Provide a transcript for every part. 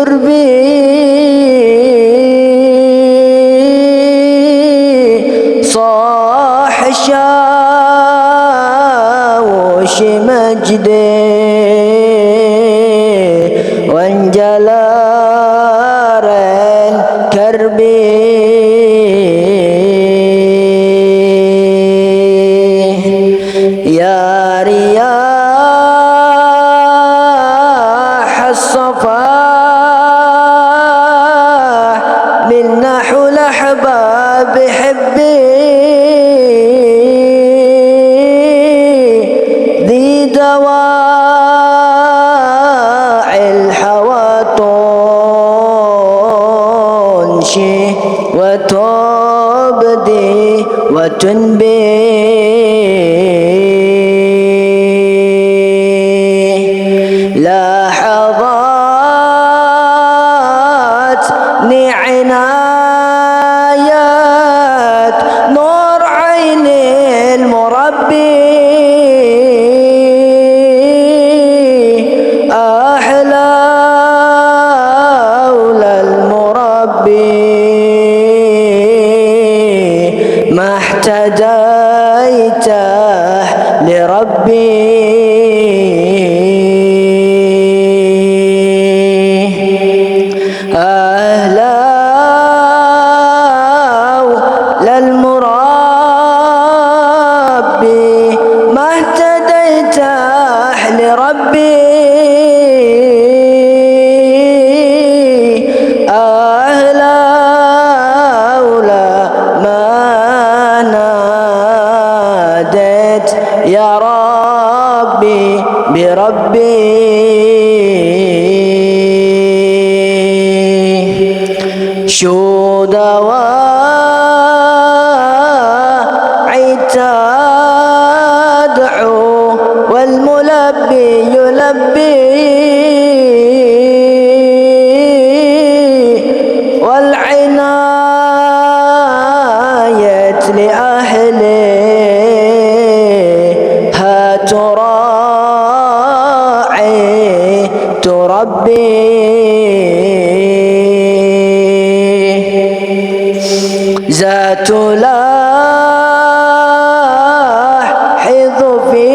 شربي صاح شاوش مجدي وانجلى كربي يا رياح الصفاح من نحو الأحباب حبي ذي دواعي الحوى تنشي وتبدي وتنبي لحظاتني عنايات نور عين المربي أحلى المربي ما احتديته لربي أهلا للمربي ما اهتديته لربي أهلا ما ناديت يا ربي بربي شو دواعي تدعو والملبي يلبي والعناية لأهلها تراعي تربي ذات لاحظ في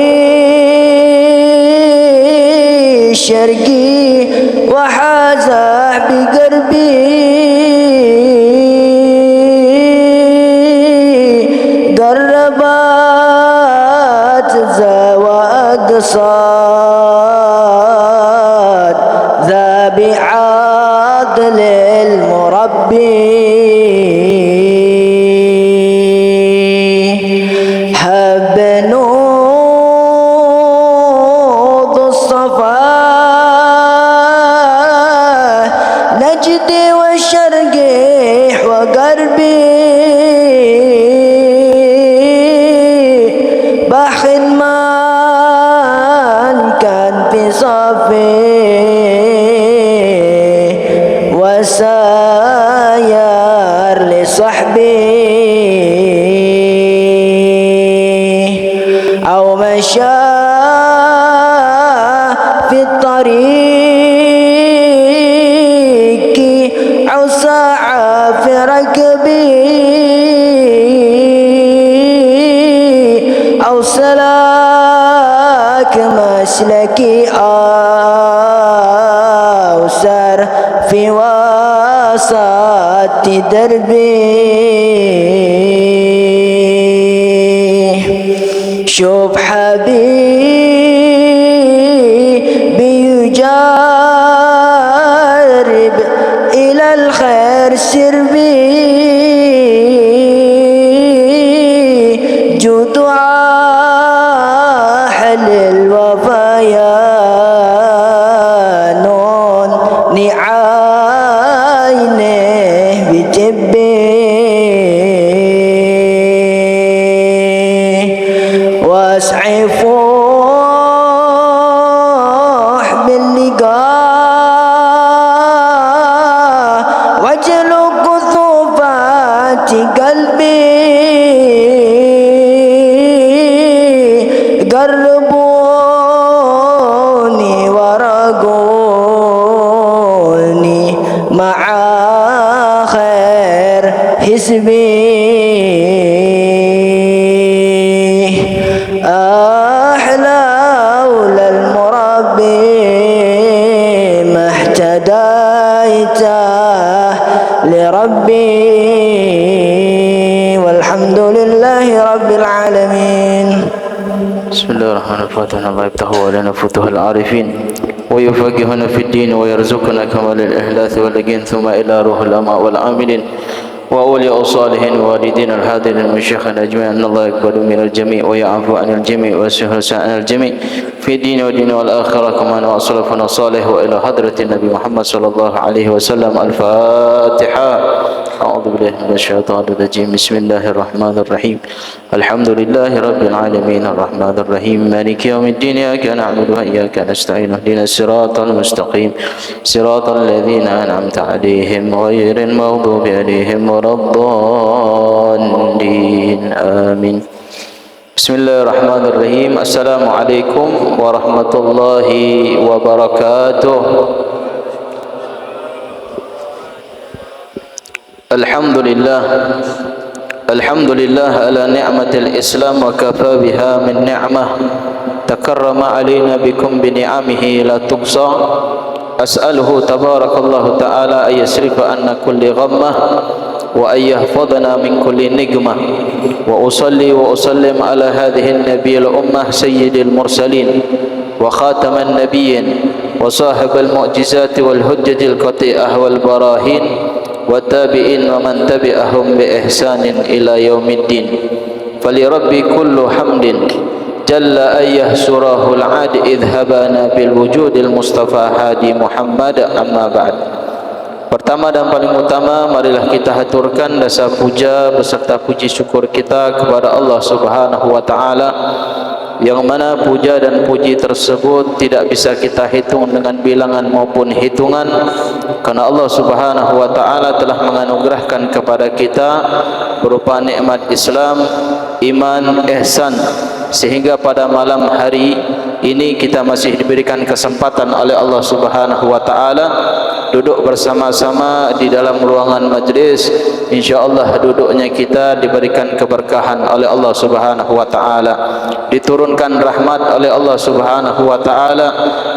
شرقي وحازه بقربي قربت ذا وأقصاد ذا بعقل المربي بنوض الصفا نجدي والشرقي وقربي بحر من كان في صفي وساير لصحبي أو مشى في الطريق أو سعى في ركبي أو سلك مسلكي أو سار في وسط دربي شوف حبيبي يجرب إلى الخير سربي جود أهل الوفايا نون عينه بتبي واسعفوا مع خير حسبي أحلى أولى المربي ما اهتديت لربي والحمد لله رب العالمين. بسم الله الرحمن الرحيم. الله يفتح علينا فتوح العارفين ويفقهنا في الدين ويرزقنا كمال الإحداث واليقين ثم إلى روح الأماء والعاملين وأولياء الصالحين والدين الحاضرين من شيخنا أجمعين أن الله يقبل من الجميع ويعفو عن الجميع ويسهل عن الجميع في الدين والدين والآخرة كما وأسلفنا الصالح وإلى حضرة النبي محمد صلى الله عليه وسلم. الفاتحة. أعوذ بالله من الشيطان الرجيم. بسم الله الرحمن الرحيم. الحمد لله رب العالمين الرحمن الرحيم مالك يوم الدين إياك نعبد وإياك نستعين اهدنا الصراط المستقيم صراط الذين أنعمت عليهم غير المغضوب عليهم ولا الضالين آمين. بسم الله الرحمن الرحيم. السلام عليكم ورحمة الله وبركاته. الحمد لله على نعمة الإسلام وكفى بها من نعمة تكرم علينا بكم بنعمه لا تقصى. أسأله تبارك الله تعالى أن يصرف عنا كل غمة وأن يحفظنا من كل نقمة. وأصلي وأسلم على هذه النبي الأمة سيد المرسلين وخاتم النبيين وصاحب المعجزات والحجج القطيئة والبراهين والتابعين ومن تبعهم بإحسان إلى يوم الدين. فلربي كل حمد جل أن يحسره العاد إذ هبانا بالوجود المصطفى هادي محمد. أما بعد. Pertama dan paling utama, marilah kita haturkan rasa puja beserta puji syukur kita kepada Allah Subhanahu wa taala, yang mana puja dan puji tersebut tidak bisa kita hitung dengan bilangan maupun hitungan, karena Allah Subhanahu wa taala telah menganugerahkan kepada kita berupa nikmat Islam, iman, ihsan, sehingga pada malam hari ini kita masih diberikan kesempatan oleh Allah Subhanahu wa taala duduk bersama-sama di dalam ruangan majlis. InsyaAllah duduknya kita diberikan keberkahan oleh Allah Subhanahu wa taala, diturunkan rahmat oleh Allah Subhanahu wa taala,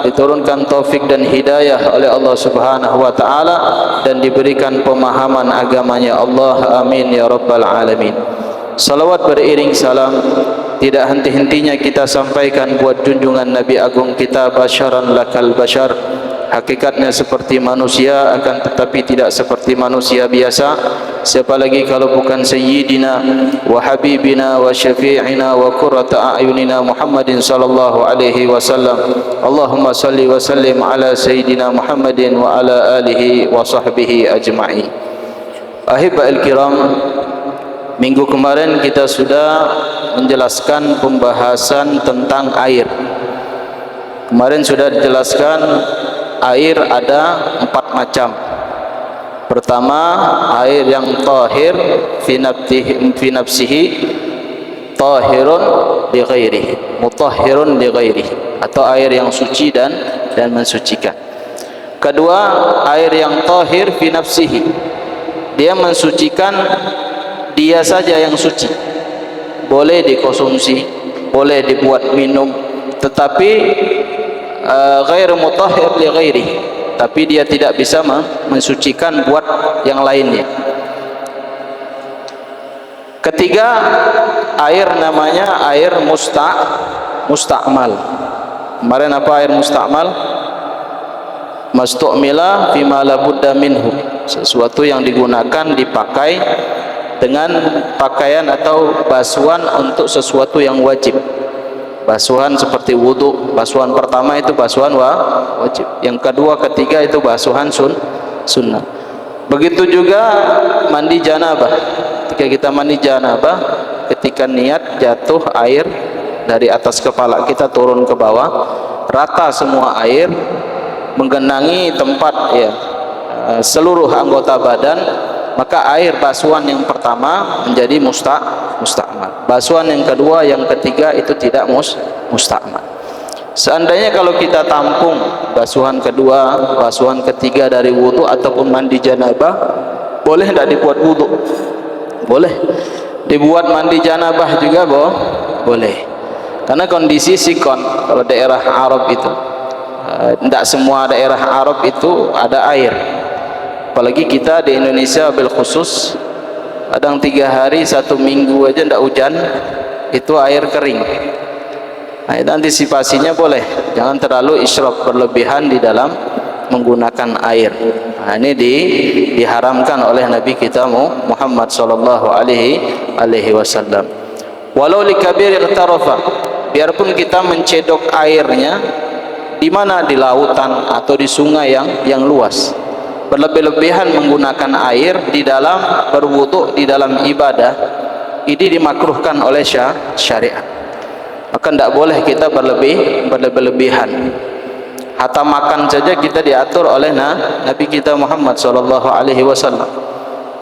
diturunkan taufik dan hidayah oleh Allah Subhanahu wa taala, dan diberikan pemahaman agamanya Allah. Amin ya rabbal alamin. Salawat beriring salam tidak henti-hentinya kita sampaikan buat junjungan Nabi agung kita, basyaran lakal basyar, hakikatnya seperti manusia akan tetapi tidak seperti manusia biasa. Siapa lagi kalau bukan sayyidina wa habibina wa syafi'ina wa qurrata a'yunina Muhammadin sallallahu alaihi wasallam. Allahumma salli wa sallim ala sayyidina Muhammadin wa ala alihi wa sahbihi ajma'in. Ahibba'il kiram, minggu kemarin kita sudah menjelaskan pembahasan tentang air. Kemarin sudah dijelaskan air ada 4 macam. Pertama, air yang tahir fi nafsihi, tahirun li ghairihi, mutahhirun li ghairihi, atau air yang suci dan mensucikan. Kedua, air yang tahir fi nafsihi, dia mensucikan dia saja yang suci, boleh dikonsumsi, boleh dibuat minum, tetapi ghair mutahhir li ghairihi, tapi dia tidak bisa mensucikan buat yang lainnya. Ketiga, air namanya air musta'mal. Kemarin apa air musta'mal? Mastu'mila fima la budda minhu, sesuatu yang digunakan, dipakai dengan pakaian atau basuhan untuk sesuatu yang wajib. Basuhan seperti wudu, basuhan pertama itu basuhan wajib, yang kedua, ketiga itu basuhan sunnah. Begitu juga mandi janabah. Ketika kita mandi janabah, ketika niat jatuh air dari atas kepala kita turun ke bawah, rata semua air menggenangi tempat seluruh anggota badan, maka air basuhan yang pertama menjadi musta'mal. Basuhan yang kedua, yang ketiga itu tidak musta'mal. Seandainya kalau kita tampung basuhan kedua, basuhan ketiga dari wudu ataupun mandi janabah, boleh tidak dibuat wudu? Boleh. Dibuat mandi janabah juga boleh. Karena kondisi sikon, kalau daerah Arab itu, tidak semua daerah Arab itu ada air. Apalagi kita di Indonesia bil khusus, kadang 3 hari 1 minggu aja tidak hujan, itu air kering. Nah, itu antisipasinya boleh, jangan terlalu israf berlebihan di dalam menggunakan air. Nah, ini diharamkan oleh Nabi kita Muhammad sallallahu alaihi wasallam. Walau likabir iqtarafa, biarpun kita mencedok airnya di mana, di lautan atau di sungai yang luas. Berlebih-lebihan menggunakan air di dalam berwudu, di dalam ibadah, ini dimakruhkan oleh syariat. Maka tidak boleh kita berlebihan. Hatta makan saja kita diatur oleh Nabi kita Muhammad sallallahu alaihi wasallam.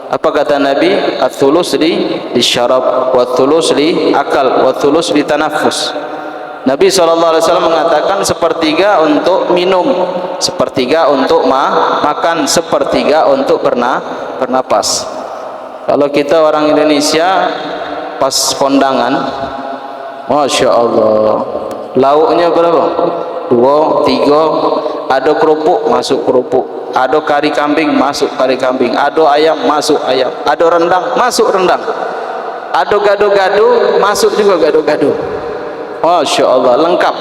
Apa kata Nabi? Ats-tsulus li syarab, wa ats-tsulus li akal, wa ats-tsulus li tanaffus. Nabi sallallahu alaihi wasallam mengatakan sepertiga untuk minum, sepertiga untuk makan, sepertiga untuk bernapas. Kalau kita orang Indonesia pas kondangan, Masya Allah, lauknya berapa? 2, 3, ada kerupuk masuk kerupuk, ada kari kambing masuk kari kambing, ada ayam masuk ayam, ada rendang masuk rendang, ada gado-gado masuk juga gado-gado. Masya Allah, lengkap.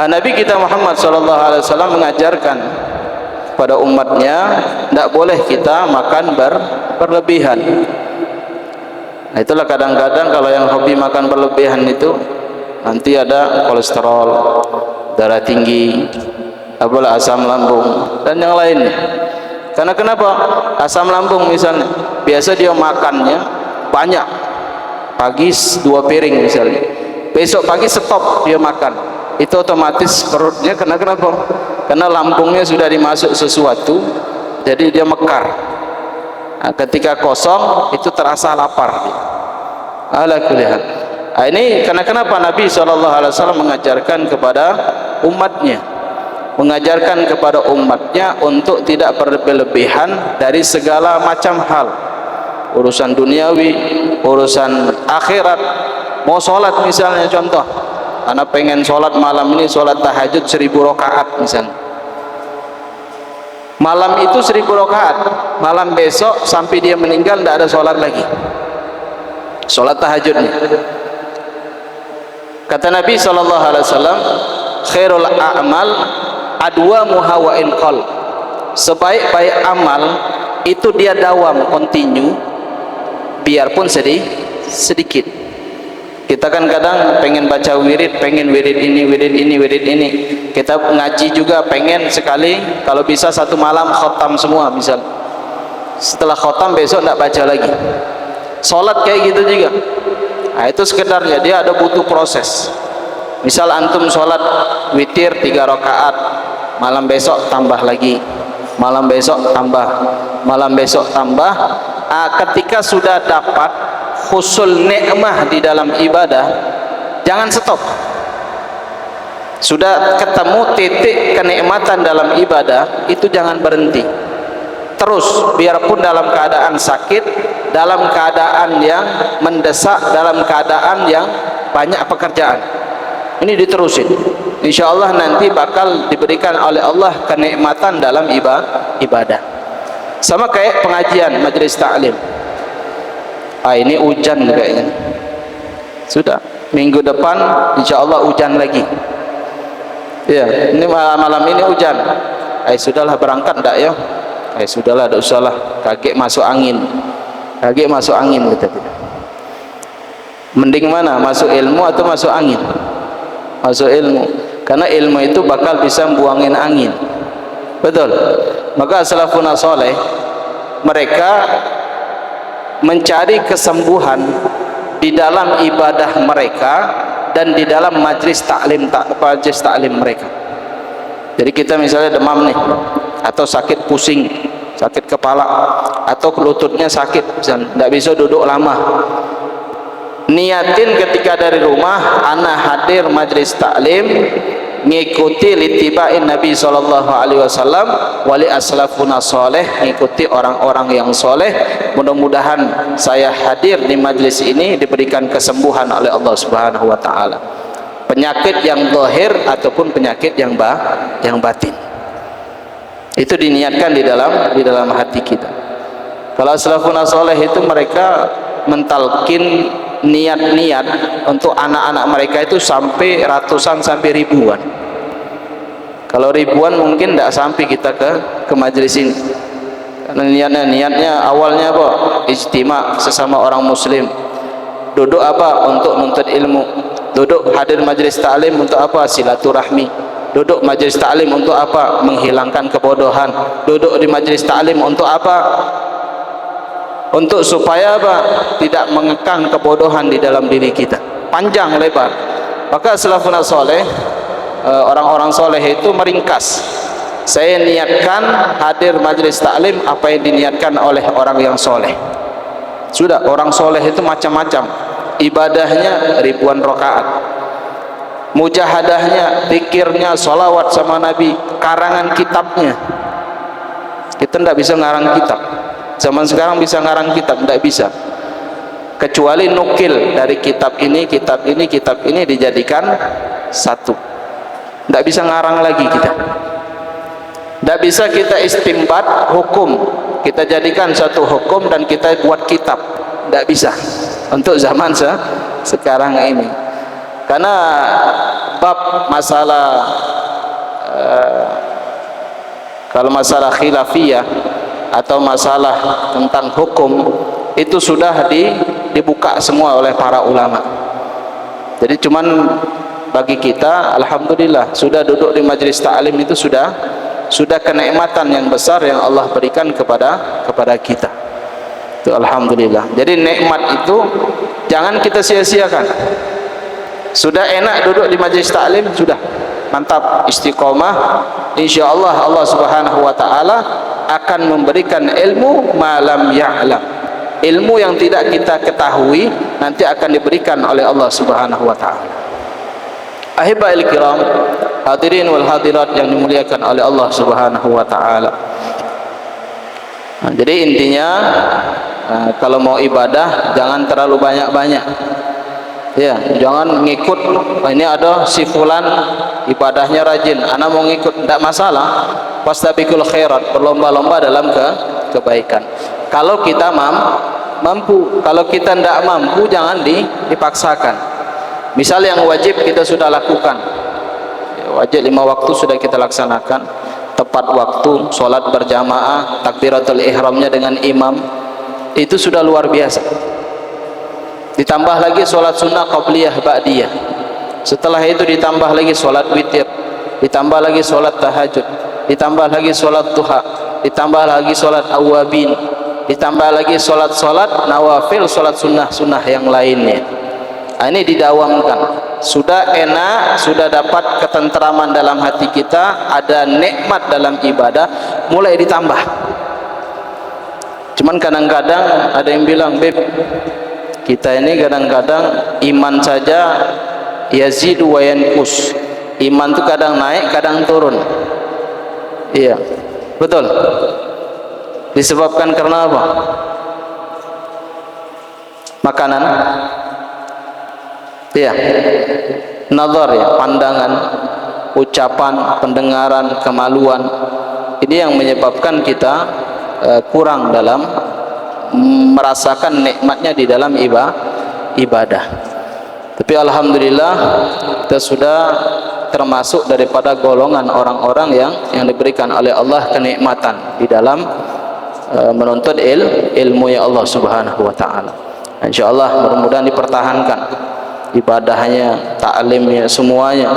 Nah, Nabi kita Muhammad SAW mengajarkan pada umatnya tidak boleh kita makan berlebihan. Nah, itulah kadang-kadang kalau yang hobi makan berlebihan itu nanti ada kolesterol, darah tinggi, apalah asam lambung dan yang lainnya. Karena kenapa? Asam lambung misalnya, biasa dia makannya banyak, pagi 2 piring misalnya, besok pagi stop dia makan, itu otomatis perutnya kenapa? Karena lambungnya sudah dimasuk sesuatu, jadi dia mekar. Nah, ketika kosong itu terasa lapar. Ala kulli hal. Nah, ini kenapa Nabi SAW mengajarkan kepada umatnya, untuk tidak berlebihan dari segala macam hal, urusan duniawi, urusan akhirat. Mau sholat misalnya, contoh, anak pengen sholat malam ini, sholat tahajud 1000 rakaat misalnya. Malam itu 1000 rakaat, malam besok sampai dia meninggal tidak ada sholat lagi, sholat tahajudnya. Kata Nabi SAW, khairul a'mal adwamuha wa in qal, sebaik-baik amal itu dia dawam, continue, biarpun sedikit. Kita kan kadang pengen baca wirid, pengen wirid ini, wirid ini. Kita ngaji juga pengen sekali, kalau bisa 1 malam khotam semua misal. Setelah khotam besok tidak baca lagi. Sholat kayak gitu juga. Nah, itu sekedarnya, dia ada butuh proses. Misal antum sholat witir 3 rakaat, malam besok tambah lagi, malam besok tambah, malam besok tambah. Ketika sudah dapat husul nikmah di dalam ibadah, jangan stop. Sudah ketemu titik kenikmatan dalam ibadah, itu jangan berhenti. Terus, biarpun dalam keadaan sakit, dalam keadaan yang mendesak, dalam keadaan yang banyak pekerjaan, ini diterusin. Insya Allah nanti bakal diberikan oleh Allah kenikmatan dalam ibadah. Sama kayak pengajian, majelis ta'lim. Ini hujan kayaknya. Sudah, minggu depan insya Allah hujan lagi. Ya, ini malam ini hujan. Sudahlah, berangkat enggak ya? Sudahlah, enggak usahlah. Kakek masuk angin. Kakek masuk angin gitu. Mending mana? Masuk ilmu atau masuk angin? Masuk ilmu. Karena ilmu itu bakal bisa buangin angin. Betul. Maka salafun saleh mereka mencari kesembuhan di dalam ibadah mereka dan di dalam majlis taklim mereka. Jadi kita misalnya demam nih, atau sakit pusing, sakit kepala, atau lututnya sakit, tidak bisa duduk lama. niatin ketika dari rumah ana hadir majlis taklim ngikuti litiba'in Nabi sallallahu alaihi wasallam wali aslafuna soleh, ngikuti orang-orang yang soleh. Mudah-mudahan saya hadir di majlis ini diberikan kesembuhan oleh Allah Subhanahu wa taala, penyakit yang zahir ataupun penyakit yang batin. Itu diniatkan di dalam hati kita. Kalau aslafuna soleh itu mereka mentalkin niat-niat untuk anak-anak mereka itu sampai ratusan sampai ribuan. Kalau ribuan mungkin tidak sampai kita ke majelis ini. Karena niatnya awalnya apa? Ijtima sesama orang muslim. Duduk apa? Untuk nuntut ilmu. Duduk hadir majelis taklim untuk apa? Silaturahmi. Duduk majelis taklim untuk apa? Menghilangkan kebodohan. Duduk di majelis taklim untuk apa? Untuk supaya apa? Tidak mengekang kebodohan di dalam diri kita. Panjang lebar. Maka salafun saleh, orang-orang soleh itu meringkas. Saya niatkan hadir majlis taklim apa yang diniatkan oleh orang yang soleh. Sudah, orang soleh itu macam-macam. Ibadahnya ribuan rakaat, mujahadahnya, zikirnya, solawat sama Nabi, karangan kitabnya. Kita tidak bisa ngarang kitab. Zaman sekarang bisa ngarang kitab, tidak bisa. Kecuali nukil dari kitab ini dijadikan satu. Tidak bisa ngarang lagi kita. Tidak bisa kita istimbat hukum, kita jadikan satu hukum dan kita buat kitab. Tidak bisa untuk zaman sekarang ini. Karena bab masalah kalau masalah khilafiyah atau masalah tentang hukum itu sudah dibuka semua oleh para ulama. Jadi cuman bagi kita alhamdulillah sudah duduk di majelis ta'lim itu sudah kenikmatan yang besar yang Allah berikan kepada kita. Itu alhamdulillah. Jadi nikmat itu jangan kita sia-siakan. Sudah enak duduk di majelis ta'lim, sudah mantap, istiqomah, insyaallah Allah Subhanahu wa taala akan memberikan ilmu malam ya'lam. Ilmu yang tidak kita ketahui nanti akan diberikan oleh Allah Subhanahu wa taala. Ahibbail kiram, hadirin wal hadirat yang dimuliakan oleh Allah Subhanahu wa taala. Jadi intinya kalau mau ibadah jangan terlalu banyak-banyak. Ya, jangan ngikut. Ini ada si fulan ibadahnya rajin, ana mau ngikut, tidak masalah. Fastabiqul khairat, berlomba-lomba dalam kebaikan. Kalau kita mampu, kalau kita tidak mampu jangan dipaksakan. Misal yang wajib kita sudah lakukan, wajib 5 waktu sudah kita laksanakan, tepat waktu, sholat berjamaah, takbiratul ihramnya dengan imam, itu sudah luar biasa. Ditambah lagi sholat sunnah qabliyah ba'diyah, setelah itu ditambah lagi sholat witir, ditambah lagi sholat tahajud, ditambah lagi sholat duha, ditambah lagi sholat awabin, ditambah lagi sholat nawafil, sholat sunnah yang lainnya. Ini didawamkan. Sudah enak, sudah dapat ketenteraman dalam hati kita, ada nikmat dalam ibadah, mulai ditambah. Cuman kadang-kadang ada yang bilang, Beb, kita ini kadang-kadang iman saja yazidu wa yanqus. Iman itu kadang naik, kadang turun. Iya, betul. Disebabkan karena apa? Makanan. Iya. Nazar ya, pandangan, ucapan, pendengaran, kemaluan. Ini yang menyebabkan kita kurang dalam merasakan nikmatnya di dalam ibadah. Tapi alhamdulillah kita sudah termasuk daripada golongan orang-orang yang diberikan oleh Allah kenikmatan di dalam menuntut ilmu ya Allah Subhanahu wa taala. Insyaallah mudah-mudahan dipertahankan ibadahnya, taklimnya, semuanya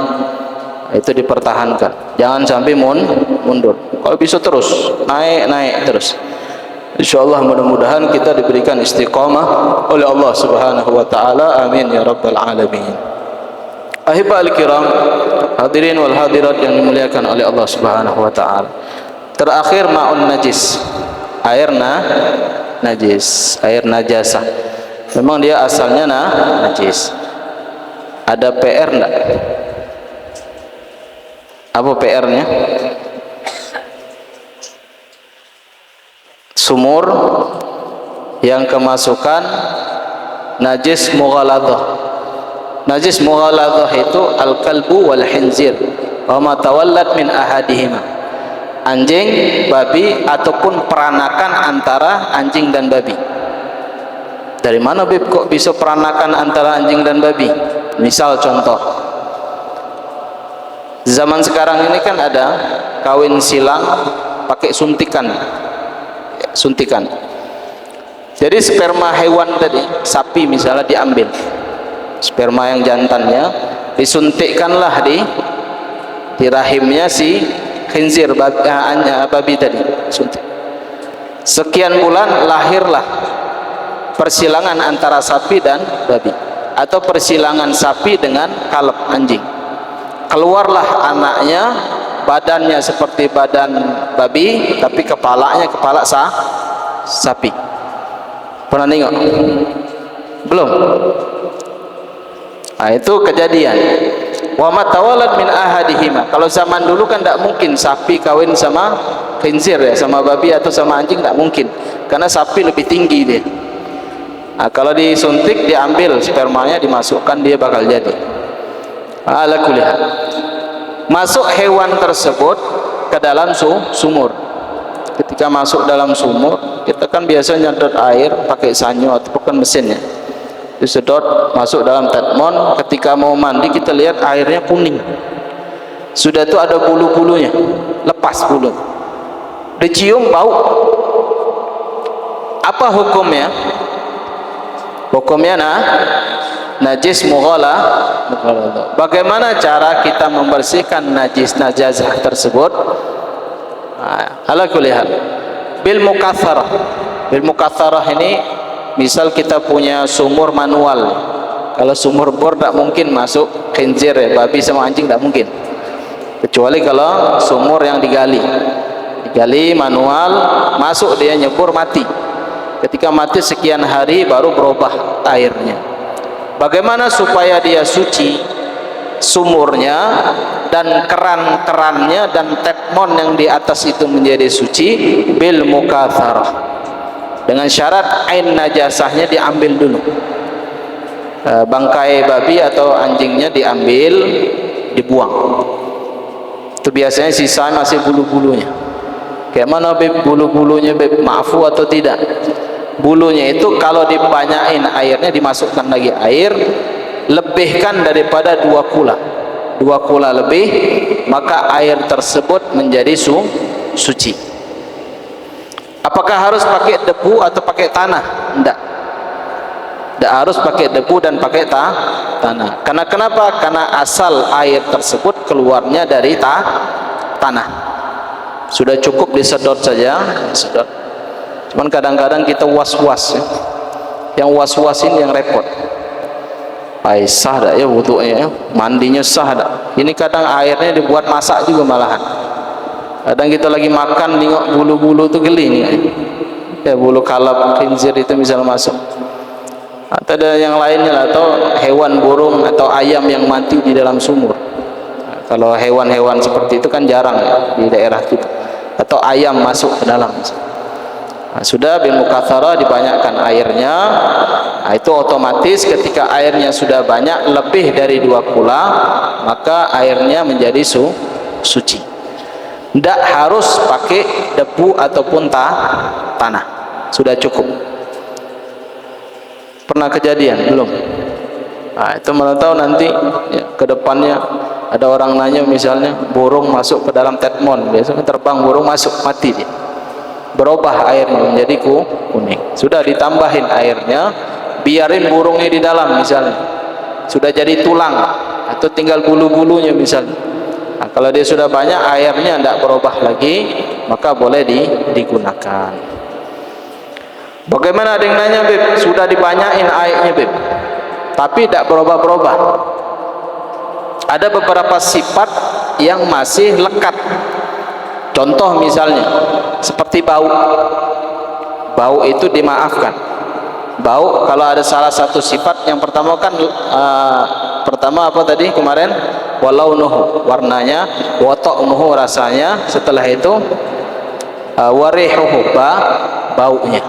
itu dipertahankan. Jangan sampai mundur. Kalau bisa terus naik terus. Insyaallah mudah-mudahan kita diberikan istiqamah oleh Allah Subhanahu wa taala. Amin ya rabbal alamin. Ahibbail kiram, hadirin wal hadirat yang dimuliakan oleh Allah Subhanahu wa taala. Terakhir ma'un najis. Air najis, air najasah. Memang dia asalnya najis. Ada PR enggak? Apa PR-nya? Sumur yang kemasukan najis mughaladhah. Najis mughaladhah itu al-kalbu wal khinzir wa ma tawallat min ahadihima. Anjing, babi ataupun peranakan antara anjing dan babi. Dari mana Bib kok bisa peranakan antara anjing dan babi? Misal contoh, zaman sekarang ini kan ada kawin silang pakai suntikan. Jadi sperma hewan tadi, sapi misalnya diambil, sperma yang jantannya disuntikkanlah di rahimnya si khinzir, babi tadi, suntik. Sekian bulan lahirlah persilangan antara sapi dan babi, atau persilangan sapi dengan kalb, anjing. Keluarlah anaknya, badannya seperti badan babi tapi kepalanya kepala sapi. Pernah tengok? Belum? Nah, itu kejadian. Wa matawalad min ahadihima. Kalau zaman dulu kan tidak mungkin sapi kawin sama khinzir ya, sama babi atau sama anjing, tidak mungkin, karena sapi lebih tinggi dia. Nah, kalau disuntik, diambil spermanya, dimasukkan, dia bakal jadi. Ala kulli hal, masuk hewan tersebut ke dalam sumur. Ketika masuk dalam sumur, kita kan biasanya nyedot air pakai sanyo atau bukan mesinnya, disedot masuk dalam tetmon. Ketika mau mandi, kita lihat airnya kuning, sudah itu ada bulu-bulunya, lepas bulu, dicium bau. Apa hukumnya? Hukumnya najis mughaladhah. Bagaimana cara kita membersihkan najasah tersebut? Ala kulli hal, bil mukatsarah. Bil mukatsarah ini, misal kita punya sumur manual. Kalau sumur bor tidak mungkin masuk khinzir ya, babi sama anjing tidak mungkin, kecuali kalau sumur yang digali manual, masuk dia nyebur, mati. Ketika mati sekian hari baru berubah airnya. Bagaimana supaya dia suci sumurnya dan keran-kerannya dan tetmon yang di atas itu menjadi suci? Bil mukatsarah, dengan syarat ain najasahnya diambil dulu. Bangkai babi atau anjingnya diambil, dibuang. Itu biasanya sisa masih bulu-bulunya. Kayak mana Beb bulu-bulunya, Beb? Maafu atau tidak? Bulunya itu kalau dibanyain airnya, dimasukkan lagi air, lebihkan daripada 2 kula lebih, maka air tersebut menjadi suci. Apakah harus pakai debu atau pakai tanah? Tidak harus pakai debu dan pakai tanah. Karena kenapa? Karena asal air tersebut keluarnya dari tanah. Sudah cukup disedot saja, disedot. Cuman kadang-kadang kita was-was ya. Yang was-was ini yang repot. Sah tak ya wudunya ya? Mandinya sah tak? Ini kadang airnya dibuat masak juga malahan. Kadang kita lagi makan, tengok bulu-bulu itu geli nih. Ya, bulu kalab, khinzir itu misalnya masuk. Atau ada yang lainnya lah, atau hewan burung atau ayam yang mati di dalam sumur. Kalau hewan-hewan seperti itu kan jarang ya di daerah kita. Atau ayam masuk ke dalam. Sudah bil mukatsarah, dibanyakkan airnya. Itu otomatis ketika airnya sudah banyak, lebih dari 2 kula, maka airnya menjadi suci. Tidak harus pakai debu ataupun tanah, sudah cukup. Pernah kejadian belum? Itu mana tahu nanti ya, ke depannya ada orang nanya, misalnya burung masuk ke dalam tetmon, biasanya terbang burung masuk, mati dia, berubah airnya menjadi kuning. Sudah ditambahin airnya, biarin burungnya di dalam, misalnya sudah jadi tulang atau tinggal bulu-bulunya misalnya. Kalau dia sudah banyak airnya, tidak berubah lagi, maka boleh digunakan. Bagaimana? Ada yang nanya, Beb, sudah dibanyain airnya, Beb, tapi tidak berubah-berubah. Ada beberapa sifat yang masih lekat. Contoh misalnya seperti bau. Bau itu dimaafkan. Bau kalau ada salah satu sifat, yang pertama kan pertama apa tadi kemarin, walaunuhu warnanya, wa ta'muhu rasanya, setelah itu warihuhu baunya.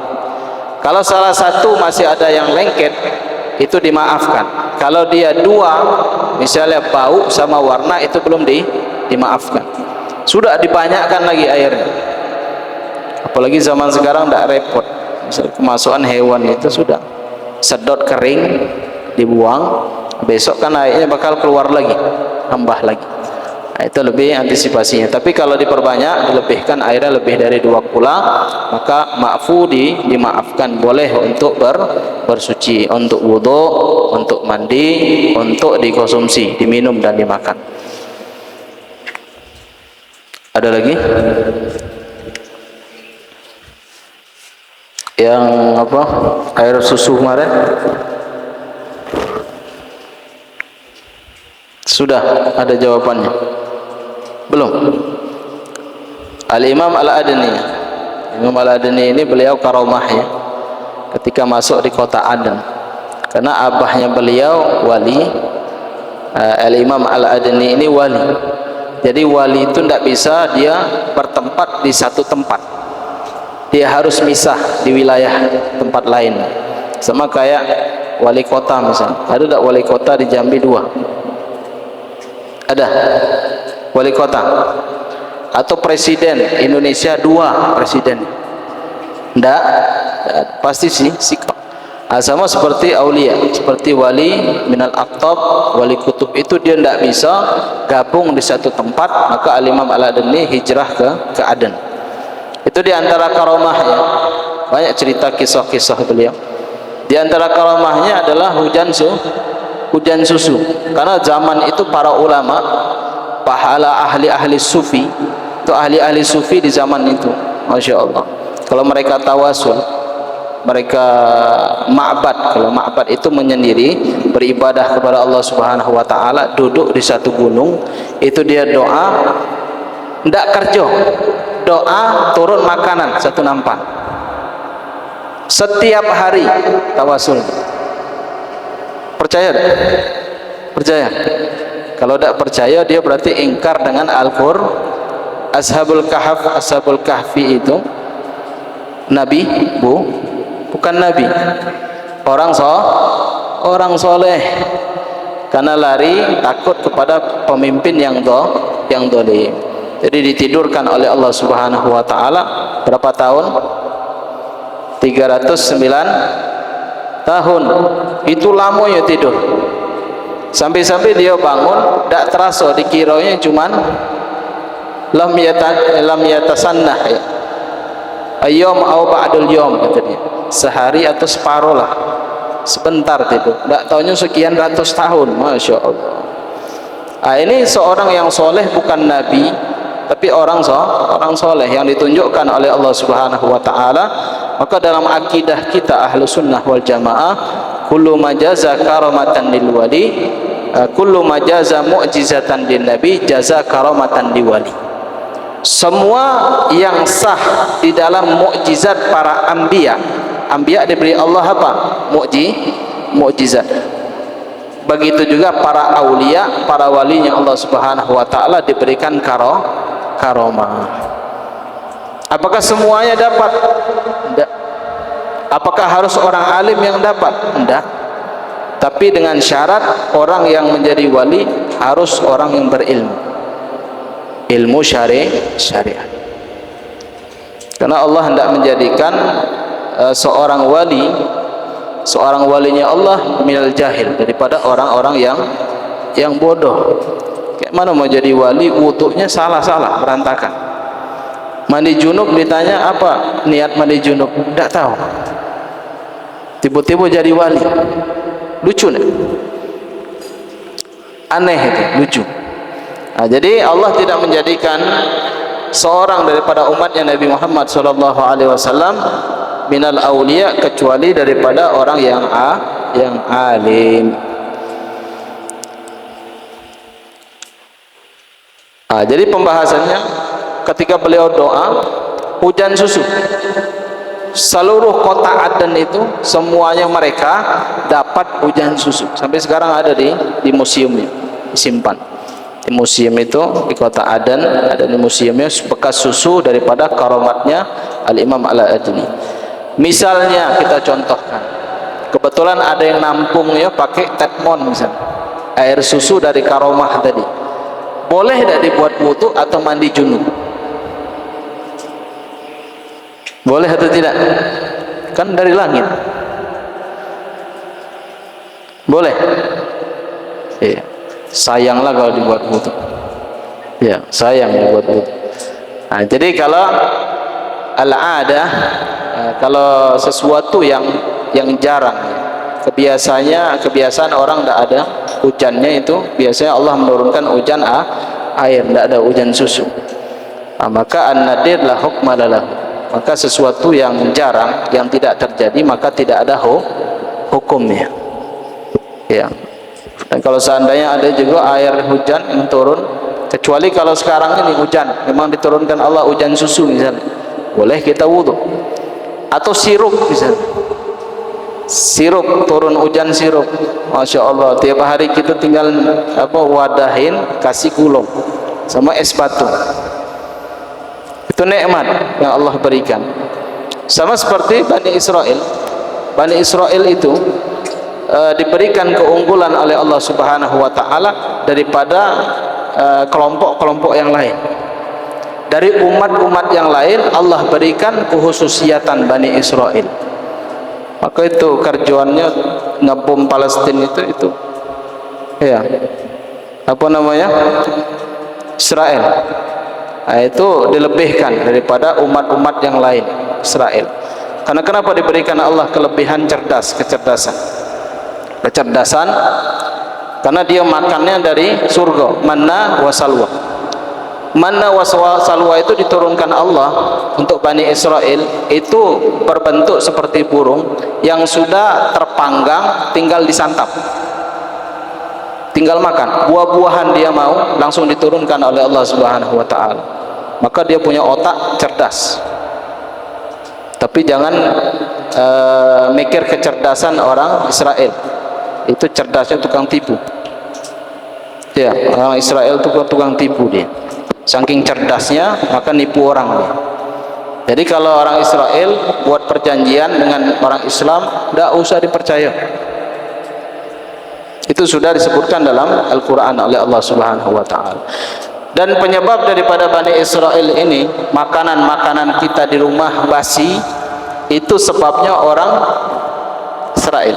Kalau salah satu masih ada yang lengket, itu dimaafkan. Kalau dia dua, misalnya bau sama warna, itu belum dimaafkan. Sudah dibanyakkan lagi airnya. Apalagi zaman sekarang tidak repot. Misalnya kemasukan hewan itu sudah sedot kering, dibuang, besok kan airnya bakal keluar lagi, tambah lagi. Nah, itu lebih antisipasinya. Tapi kalau diperbanyak, dilebihkan airnya lebih dari 2 kula, maka ma'fu dimaafkan, boleh untuk bersuci, untuk wudu, untuk mandi, untuk dikonsumsi, diminum dan dimakan. Ada lagi? Yang apa? Air susu kemarin? Sudah ada jawabannya? Belum? Al-Imam Al-Adni. Imam Al-Adni ini beliau karomahnya ketika masuk di kota Aden, karena abahnya beliau wali. Al-Imam Al-Adni ini wali. Jadi wali itu tidak bisa dia bertempat di satu tempat, dia harus misah di wilayah tempat lain. Sama kayak wali kota misalnya. Ada tak wali kota di Jambi 2? Ada wali kota. Atau presiden Indonesia 2 presiden? Tidak, pasti sih sikap. Sama seperti aulia, seperti wali minal aqtab, wali kutub itu dia tidak bisa gabung di satu tempat. Maka Al-Imam Al-Adni hijrah ke Aden. Itu di antara karomahnya. Banyak cerita kisah-kisah beliau. Di antara karomahnya adalah hujan susu. Karena zaman itu para ulama, pahala ahli-ahli sufi, itu ahli-ahli sufi di zaman itu, Masya Allah. Kalau mereka tawasul, mereka ma'bad. Kalau ma'bad itu menyendiri, beribadah kepada Allah Subhanahu wa ta'ala, duduk di satu gunung, itu dia doa, tidak kerja, doa turun makanan satu nampan setiap hari, tawasul. Percaya? Percaya? Kalau tidak percaya, dia berarti ingkar dengan Al-Qur'an. Ashabul kahfi itu nabi? Bukan nabi, orang soleh, karena lari takut kepada pemimpin yang dolim. Jadi ditidurkan oleh Allah Subhanahu wa ta'ala berapa tahun? 309 tahun. Itu lamanya tidur. Sampai-sampai dia bangun, tidak terasa, dikiranya cuman lam yatasannah ya. Ayyam au ba'dul yom, kata dia. Sehari atau separuh lah. Sebentar tidur. Tidak taunya sekian ratus tahun. Masya Allah. Ini seorang yang soleh, bukan nabi, tapi orang soleh yang ditunjukkan oleh Allah Subhanahu wa ta'ala. Maka dalam akidah kita ahlu sunnah wal jamaah, kullu majaza karamatan lil wali, kullu majaza mu'jizatan lin nabi, jaza karamatan li wali. Semua yang sah di dalam mukjizat para anbiya diberi Allah apa? Mukjizat. Begitu juga para aulia, para walinya Allah Subhanahu wa ta'ala diberikan karomah. Apakah semuanya dapat? Tidak. Apakah harus orang alim yang dapat? Tidak. Tapi dengan syarat orang yang menjadi wali harus orang yang berilmu, ilmu syariat. Karena Allah hendak menjadikan seorang walinya Allah minal jahil, daripada orang-orang yang bodoh. Kayak mana mau jadi wali, wudunya salah-salah, berantakan. Mandi junub ditanya apa niat mandi junub, tidak tahu. Tiba-tiba jadi wali. Lucu nih, aneh itu, lucu. Nah, jadi Allah tidak menjadikan seorang daripada umatnya Nabi Muhammad SAW minal awliya kecuali daripada orang yang alim. Jadi pembahasannya ketika beliau doa hujan susu, seluruh kota Aden itu semuanya mereka dapat hujan susu. Sampai sekarang ada di museumnya, disimpan di museum itu di kota Aden, ada di museumnya bekas susu daripada karamatnya Al-Imam Al-Adni. Misalnya kita contohkan, kebetulan ada yang nampung ya pakai tetmon misalnya, air susu dari karomah tadi, boleh tidak dibuat wudu atau mandi junub? Boleh atau tidak? Kan dari langit. Boleh? Iya. Sayanglah kalau dibuat wudu. Ya, sayang dibuat wudu. Nah, jadi kalau al-adah, kalau sesuatu yang jarang, kebiasaan orang tidak ada hujannya, itu biasanya Allah menurunkan hujan air, tidak ada hujan susu. Nah, maka an-nadir la hukma lahu. Maka sesuatu yang jarang, yang tidak terjadi, maka tidak ada hukumnya. Ya. Dan kalau seandainya ada juga air hujan yang turun, kecuali kalau sekarang ini hujan, memang diturunkan Allah hujan susu misalnya, boleh kita wudu. Atau sirup misalnya, sirup turun hujan sirup, masya Allah, tiap hari kita tinggal wadahin, kasih gulung sama es batu. Itu nikmat yang Allah berikan. Sama seperti Bani Israel. Bani Israel itu diberikan keunggulan oleh Allah Subhanahu wa taala daripada kelompok-kelompok yang lain. Dari umat-umat yang lain Allah berikan kekhususiatan Bani Israel. Maka itu kerjaannya ngebom Palestina itu ya. Apa namanya? Israel. Nah, itu dilebihkan daripada umat-umat yang lain, Israel. Karena kenapa diberikan Allah kelebihan kecerdasan? Karena dia makannya dari surga, manna wa salwa. Manna wa salwa itu diturunkan Allah untuk Bani Israel, itu berbentuk seperti burung yang sudah terpanggang, tinggal disantap, tinggal makan. Buah-buahan dia mau langsung diturunkan oleh Allah Subhanahu wa taala. Maka dia punya otak cerdas. Tapi jangan mikir kecerdasan orang Israel. Itu cerdasnya tukang tipu. Ya, orang Israel itu tukang tipu dia. Saking cerdasnya, maka nipu orang dia. Jadi kalau orang Israel buat perjanjian dengan orang Islam, tidak usah dipercaya. Itu sudah disebutkan dalam Al-Quran oleh Allah Subhanahu wa taala. Dan penyebab daripada Bani Israel ini, makanan-makanan kita di rumah basi, itu sebabnya orang Israel.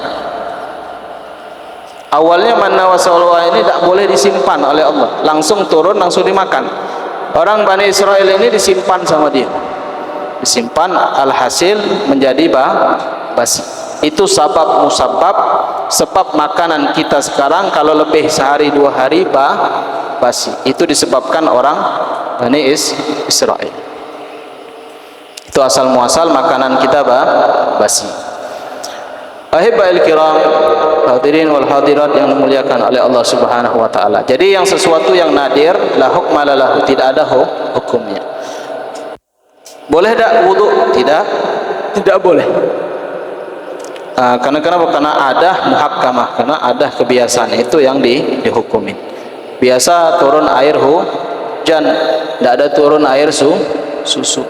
Awalnya manna wa salwa ini tidak boleh disimpan oleh Allah, langsung turun, langsung dimakan. Orang Bani Israel ini disimpan sama dia, disimpan, alhasil menjadi basi. Itu sebab makanan kita sekarang kalau lebih sehari dua hari basi. Itu disebabkan orang Bani Israel. Itu asal muasal makanan kita basi. Ahibba'il kiram, hadirin wal hadirat yang dimuliakan oleh Allah Subhanahu wa taala. Jadi yang sesuatu yang nadir, la hukma lahu, tidak ada hukumnya. Boleh tak wudu? Tidak boleh. Karena kenapa? Karena ada muhakkamah, karena ada kebiasaan, itu yang dihukumin. Biasa turun air hujan, tidak ada turun air susu.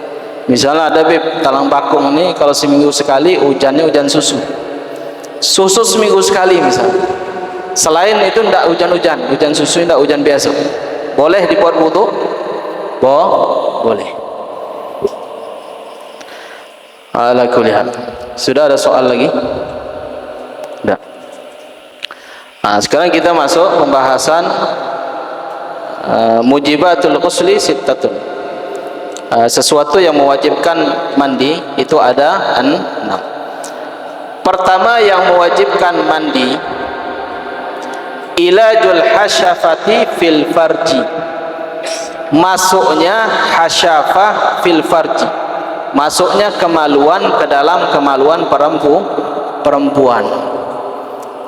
Misalnya ada talang bakung ini, kalau seminggu sekali hujannya hujan susu seminggu sekali misalnya. Selain itu tidak hujan susu, tidak hujan biasa. Boleh dibuat wudu? Boleh. Ala kulli hal. Sudah ada soal lagi? Tidak. Nah, sekarang kita masuk pembahasan mujibatul ghusli sittatun. Sesuatu yang mewajibkan mandi itu ada 6. Pertama yang mewajibkan mandi, ilajul hasyafati fil farji, masuknya hasyafah fil farji, masuknya kemaluan ke dalam kemaluan perempuan.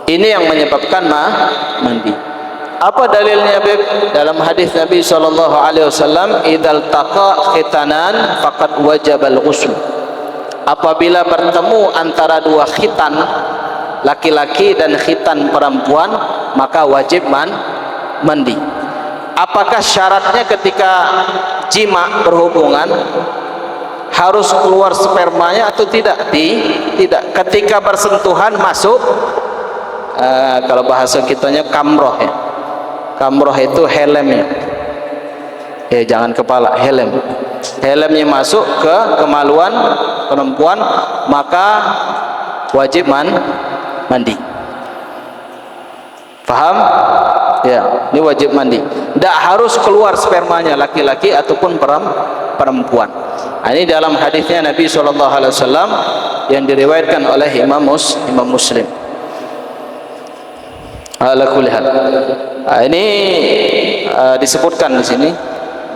Ini yang menyebabkan mandi. Apa dalilnya, Beb? Dalam hadis Nabi sallallahu alaihi wasallam, "Idzal taqa khitanan faqad wajabal ghusl." apabila bertemu antara dua khitan laki-laki dan khitan perempuan maka wajib mandi. Apakah syaratnya ketika jima berhubungan harus keluar spermanya atau tidak? Tidak. Ketika bersentuhan masuk, kalau bahasa kitanya kamroh ya. Kamroh itu helmnya. Jangan kepala, helm. Helmnya masuk ke kemaluan perempuan maka wajib mandi. Paham? Ya, ini wajib mandi. Tidak harus keluar spermanya laki-laki ataupun perempuan. Ini dalam hadisnya Nabi SAW yang diriwayatkan oleh Imam Muslim. Ala kulli hal. Ini disebutkan di sini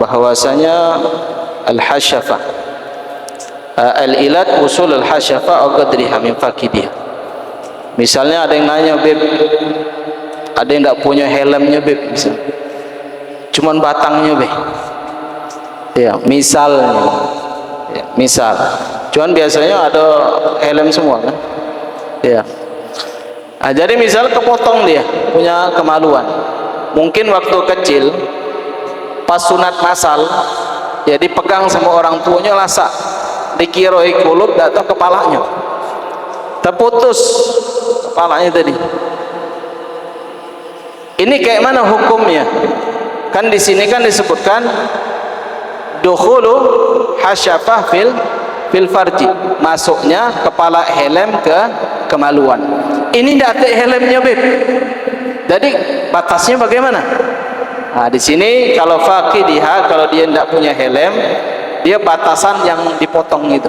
bahwasanya al-hasyafah, al-ilat usul al-hasyafah qadriha min fakidiha. Misalnya ada yang nanya, Beb, ada yang tidak punya helmnya, Beb, cuman batangnya, Beb. Ya, misalnya. Ya, misal. Cuman biasanya ada helm semua kan? Ya. Jadi misal kepotong dia, punya kemaluan. Mungkin waktu kecil pas sunat masal, ya dipegang sama orang tuanya lasak, dikiroi kulut, tak tahu kepalanya. Terputus kepalanya tadi. Ini kayak mana hukumnya? Kan di sini kan disebutkan dukhulu hasyafah fil farji, masuknya kepala helm ke kemaluan. Ini tidak ada helmnya, Beb. Jadi batasnya bagaimana? Nah, di sini kalau faqidiha, kalau dia tidak punya helm, dia batasan yang dipotong itu.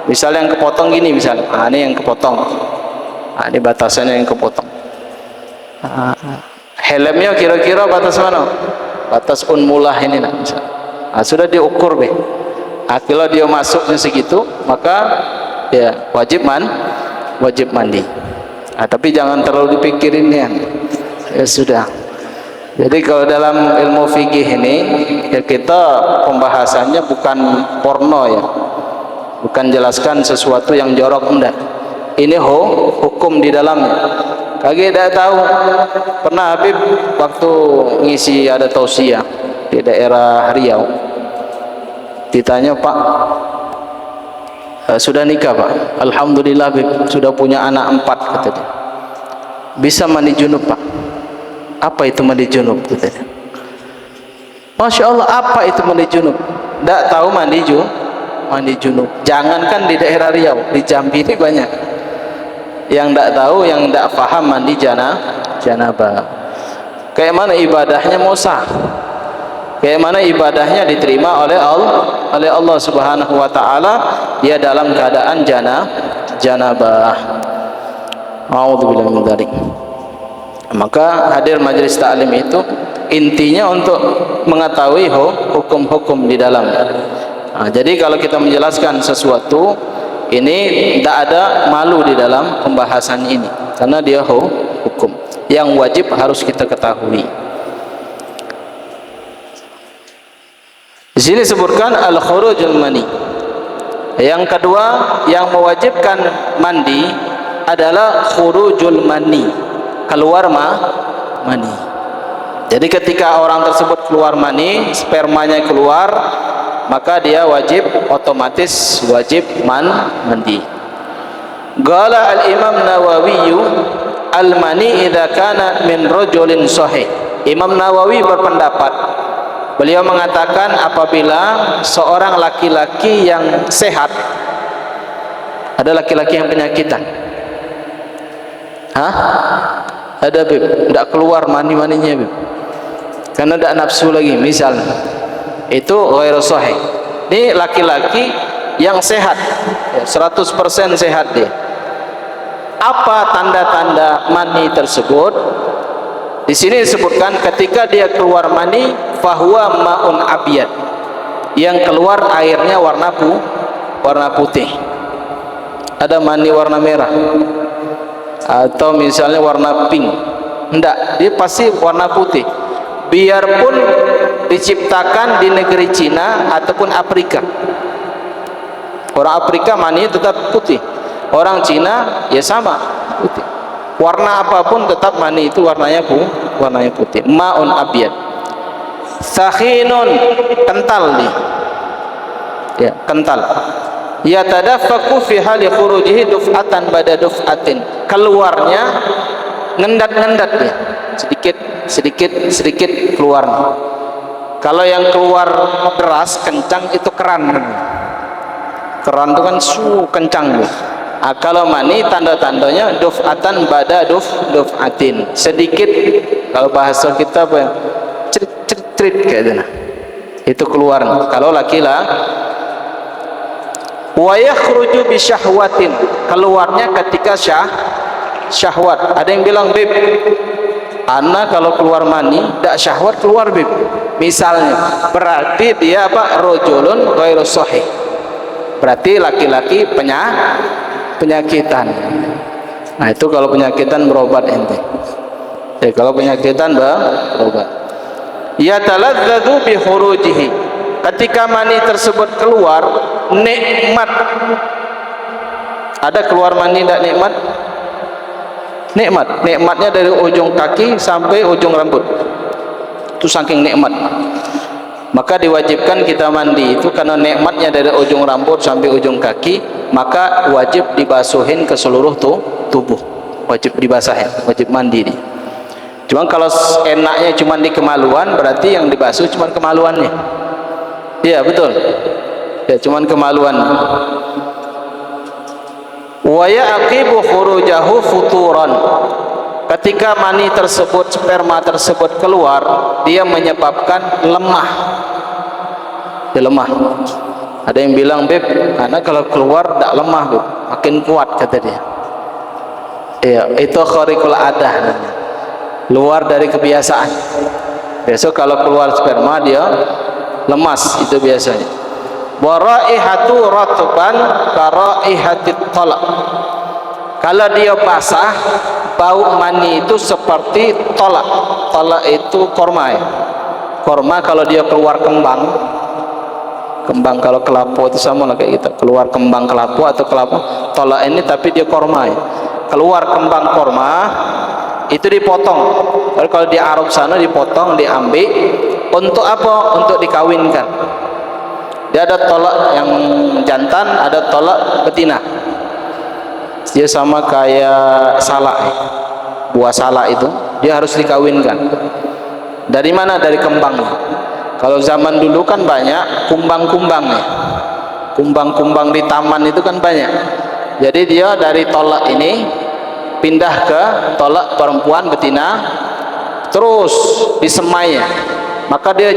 Misalnya yang kepotong gini misalnya. Nah, ini yang kepotong. Nah, ini batasannya yang kepotong. Helmnya kira-kira batas mana? Batas unmulah ini nah, misalnya. Nah, sudah diukur, Beb. Nah, kalau dia masuknya segitu, maka ya wajib mandi. Nah, tapi jangan terlalu dipikirin ya. Ya sudah. Jadi kalau dalam ilmu fikih ini ya kita pembahasannya bukan porno ya. Bukan jelaskan sesuatu yang jorok, enggak. Ini hukum di dalamnya. Kaki tidak tahu. Pernah Habib waktu ngisi ada tausiah di daerah Riau. Ditanya, Pak, sudah nikah, Pak? Alhamdulillah, Habib, sudah punya anak 4, kata dia. Bisa mandi junub, Pak? Apa itu mandi junub, kata dia. Masya Allah, apa itu mandi junub? Tidak tahu mandi junub. Jangankan di daerah Riau, di Jambi ini banyak yang tidak tahu, yang tidak paham mandi janabah. Kayak mana ibadahnya mau sah? Kayak mana ibadahnya diterima oleh Allah Subhanahu wa taala dia dalam keadaan janabah. A'udzubillahi min dzalik. Maka hadir majelis taklim itu intinya untuk mengetahui hukum-hukum di dalam. Nah, jadi kalau kita menjelaskan sesuatu ini tidak ada malu di dalam pembahasan ini karena dia hukum yang wajib harus kita ketahui. Di sini disebutkan al-khurujul mani. Yang kedua yang mewajibkan mandi adalah khurujul mani, keluar mani. Jadi ketika orang tersebut keluar mani, spermanya keluar, maka dia otomatis wajib mandi. Qala al-Imam Nawawi al-mani idza kana min rajulin sahih. Imam Nawawi berpendapat, beliau mengatakan apabila seorang laki-laki yang sehat, ada laki-laki yang penyakitan, ada, Beb, tidak keluar mani-maninya, Beb, karena tidak nafsu lagi misalnya, itu ghairu sahih. Ini laki-laki yang sehat, 100% sehat dia. Apa tanda-tanda mani tersebut? Di sini disebutkan ketika dia keluar mani, fahuwa ma'un abyad, yang keluar airnya warna putih. Ada mani warna merah atau misalnya warna pink, enggak, dia pasti warna putih. Biarpun diciptakan di negeri Cina ataupun Afrika, Orang Afrika mani tetap putih, orang Cina ya sama putih. Warna apapun tetap mani itu warnanya putih. Ma'un abyad. Sakhinun, kental nih. Ya, kental. Ya tadaffaku fi hali khurujihi duf'atan bada duf'atin. Keluarnya ngendat-ngendat dia. Sedikit keluar. Kalau yang keluar deras kencang itu keran. Keran itu kan kencang nih. Kalau mani tanda-tandanya duf'atan bada duf'atin. Sedikit, kalau bahasa kita apa ya? Cerit kayak itu nah. Itu keluar. Kalau laki-laki wa yakhruju bi syahwatin, keluarnya ketika syahwat. Ada yang bilang, "Beb, ana kalau keluar mani ndak syahwat keluar, Beb." Misalnya, berarti dia apa? Rajulun ghairu sahih. Berarti laki-laki penyakitan. Nah, itu kalau penyakitan berobat ente. Ya, kalau penyakitan berobat. Ya taladzzu bi khurujihi. Ketika mani tersebut keluar, nikmat. Ada keluar mani tidak nikmat? Nikmat. Nikmatnya dari ujung kaki sampai ujung rambut. Itu saking nikmat. Maka diwajibkan kita mandi itu karena nikmatnya dari ujung rambut sampai ujung kaki, maka wajib dibasuhin ke seluruh tubuh. Wajib dibasahin, wajib mandi nih. Cuma kalau enaknya cuma di kemaluan, berarti yang dibasuh cuma kemaluannya. Iya betul. Ya cuman kemaluan. Wa yaqibu khurujahu futuran. Ketika mani tersebut, sperma tersebut keluar, dia menyebabkan lemah. Dia lemah. Ada yang bilang, "Beb, karena kalau keluar tidak lemah, Beb, makin kuat," kata dia. Iya, itu khariqul adah. Luar dari kebiasaan. Besok kalau keluar sperma dia lemas, itu biasanya. Wa raihatu ratban ka raihatit talaq. Kalau dia basah, bau mani itu seperti tolak. Tolak itu korma ya. Korma kalau dia keluar kembang kalau kelapa itu sama lah kayak gitu. Keluar kembang kelapa atau kelapa. Tolak ini tapi dia korma ya. Keluar kembang korma itu dipotong. Kalau di Arab sana dipotong, diambil untuk apa? Untuk dikawinkan. Dia ada tolak yang jantan, ada tolak betina. Dia sama kayak salak, buah salak itu dia harus dikawinkan. Dari mana? Dari kembangnya. Kalau zaman dulu kan banyak kumbang-kumbangnya, kumbang-kumbang di taman itu kan banyak. Jadi dia dari tolak ini pindah ke tolak perempuan betina, terus disemainya, maka dia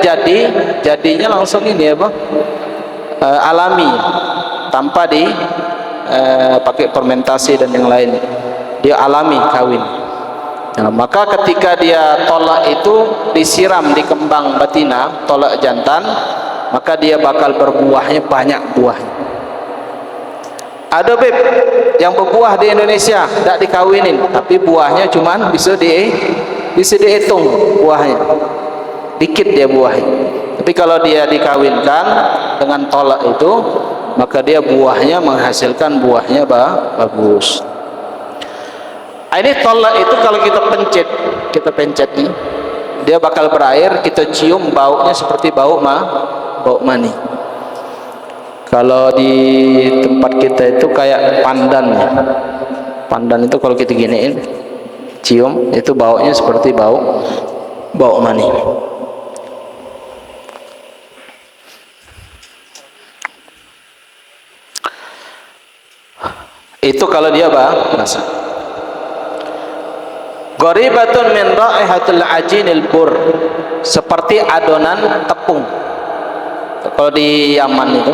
jadinya langsung ini apa? Alami, tanpa di pakai fermentasi dan yang lain. Dia alami kawin. Nah, maka ketika dia tolak itu disiram di kembang betina, tolak jantan, maka dia bakal berbuahnya banyak buahnya. Ada Beb yang berbuah di Indonesia tidak dikawinin, tapi buahnya cuman bisa dihitung buahnya. Dikit dia buahnya. Tapi kalau dia dikawinkan dengan tolak itu, maka dia buahnya menghasilkan buahnya bagus. Ini tolak itu kalau kita pencet nih, dia bakal berair, kita cium baunya seperti bau mani. Kalau di tempat kita itu kayak pandan ya. Pandan itu kalau kita giniin, cium itu baunya seperti bau mani. Itu kalau dia basah. Gharibatun min raihatul ajinil bur, seperti adonan tepung. Kalau di Yaman itu,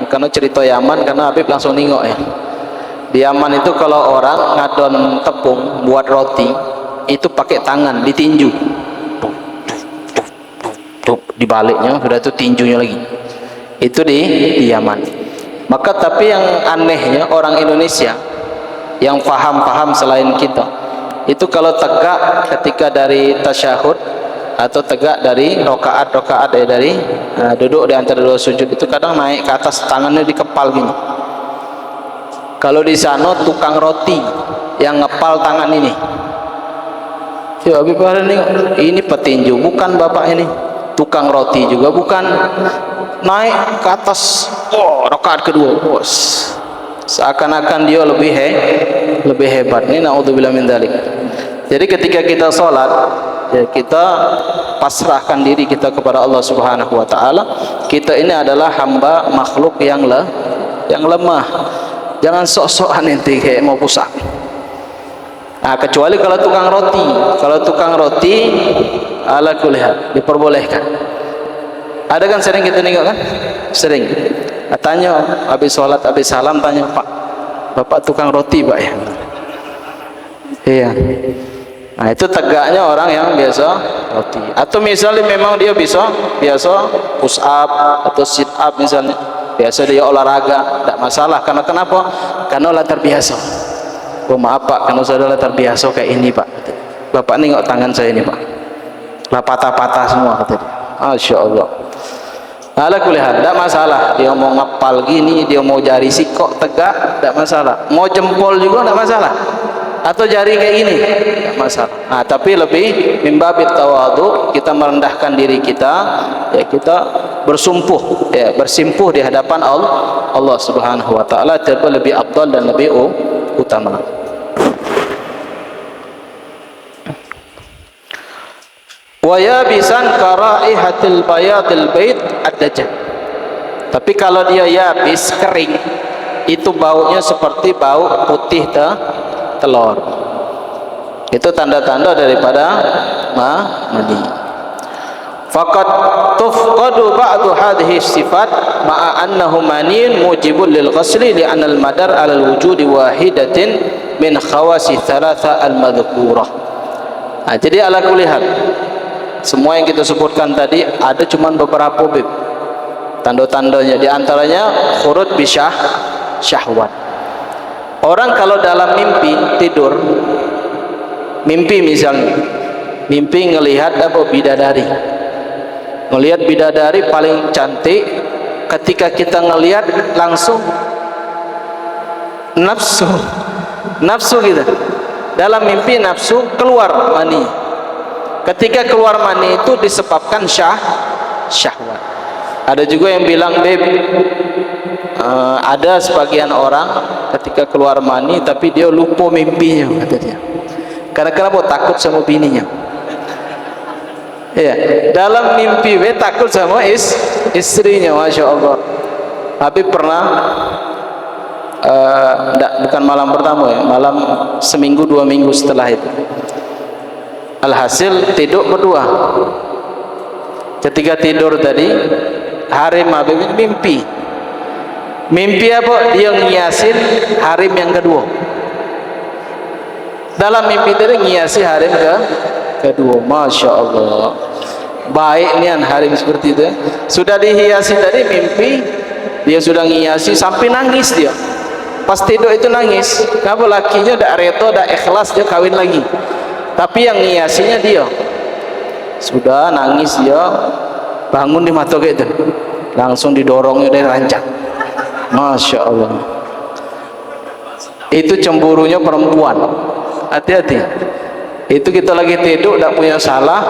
karena cerita Yaman, karena Habib langsung nengok ya. Di Yaman itu kalau orang ngadon tepung buat roti, itu pakai tangan ditinju. Dibaliknya sudah itu tinjunya lagi. Itu di Yaman. Maka tapi yang anehnya orang Indonesia yang paham selain kita, itu kalau tegak ketika dari tasyahud atau tegak dari rokaat dari duduk di antara dua sujud itu kadang naik ke atas, tangannya di kepal gini. Kalau di sana tukang roti yang ngepal tangan ini. Ya Habib Bahri ini petinju bukan bapak ini, tukang roti juga bukan, naik ke atas, rakaat kedua, bos, seakan-akan dia lebih hebat. Ini naudzubillah min dzalik. Jadi ketika kita sholat, ya kita pasrahkan diri kita kepada Allah Subhanahu wa taala. Kita ini adalah hamba makhluk yang lemah. Jangan sok-sokan ente kayak mau pusat. Nah, kecuali kalau tukang roti. Kalau tukang roti ala kulli hal diperbolehkan. Ada kan sering kita nengok kan? Sering. Tanya habis sholat, habis salam, tanya, Pak, Bapak tukang roti Pak ya? Iya. Nah itu tegaknya orang yang biasa roti. Atau misalnya memang dia biasa push up atau sit up misalnya, biasa dia olahraga, tidak masalah. Karena kenapa? Karena lah terbiasa. Oh maaf Pak, karena saya sudah terbiasa kayak ini Pak. Bapak nengok tangan saya ini Pak, lah patah-patah semua kata dia. Masya Allah. Ala kulihat, tidak masalah. Dia mau ngepal gini, dia mau jari sikok tegak, tidak masalah. Mau jempol juga tidak masalah. Atau jari kayak gini, tidak masalah. Nah, tapi lebih mimbabit tawadhu, kita merendahkan diri kita, ya kita bersumpuh, ya bersimpuh di hadapan Allah Subhanahu wa taala, itu lebih afdal dan lebih utama. Wa yabisan karaihatil bayadil bait ad-dajjal. Tapi kalau dia yabis, kering, itu baunya seperti bau putih telur. Itu tanda-tanda daripada mani. Faqad tufqadu ba'du hadhihi sifat ma'a annahu manin mujibul lil ghusli li anna al madar 'ala al wujudi wahidatin min khawasi thalatha al madhkurah. Nah, jadi ala kulli hal, semua yang kita sebutkan tadi ada cuman beberapa bib tanda-tandanya, di antaranya khurud bi syahwat. Orang kalau dalam mimpi tidur, mimpi misalnya, mimpi ngelihat apa bidadari, ngelihat bidadari paling cantik, ketika kita ngelihat langsung nafsu gitu. Dalam mimpi nafsu keluar mani. Ketika keluar mani itu disebabkan syahwat. Ada juga yang bilang, Beb, ada sebagian orang ketika keluar mani tapi dia lupa mimpinya, kata dia. Karena kenapa? Takut sama bininya. Ya, dalam mimpi takut sama istrinya, masya Allah. Habib pernah, bukan malam pertama ya, malam seminggu 2 minggu setelah itu. Alhasil tidur berdua. Ketika tidur tadi, Harim Habib mimpi. Mimpi apa? Dia ngiasin Harim yang kedua. Dalam mimpi tadi ngiasi Harim kedua. Masya Allah. Baik nian Harim seperti itu. Sudah dihiasi tadi mimpi, dia sudah ngiasi sampai nangis dia. Pas tidur itu nangis. Kenapa? Lakinya dak reto, dak ikhlas, dia kawin lagi. Tapi yang ngiasinya dia. Sudah nangis dia, bangun di mata gitu, langsung didorongnya dari rancak. Masya Allah. Itu cemburunya perempuan. Hati-hati. Itu kita lagi tidur, tidak punya salah,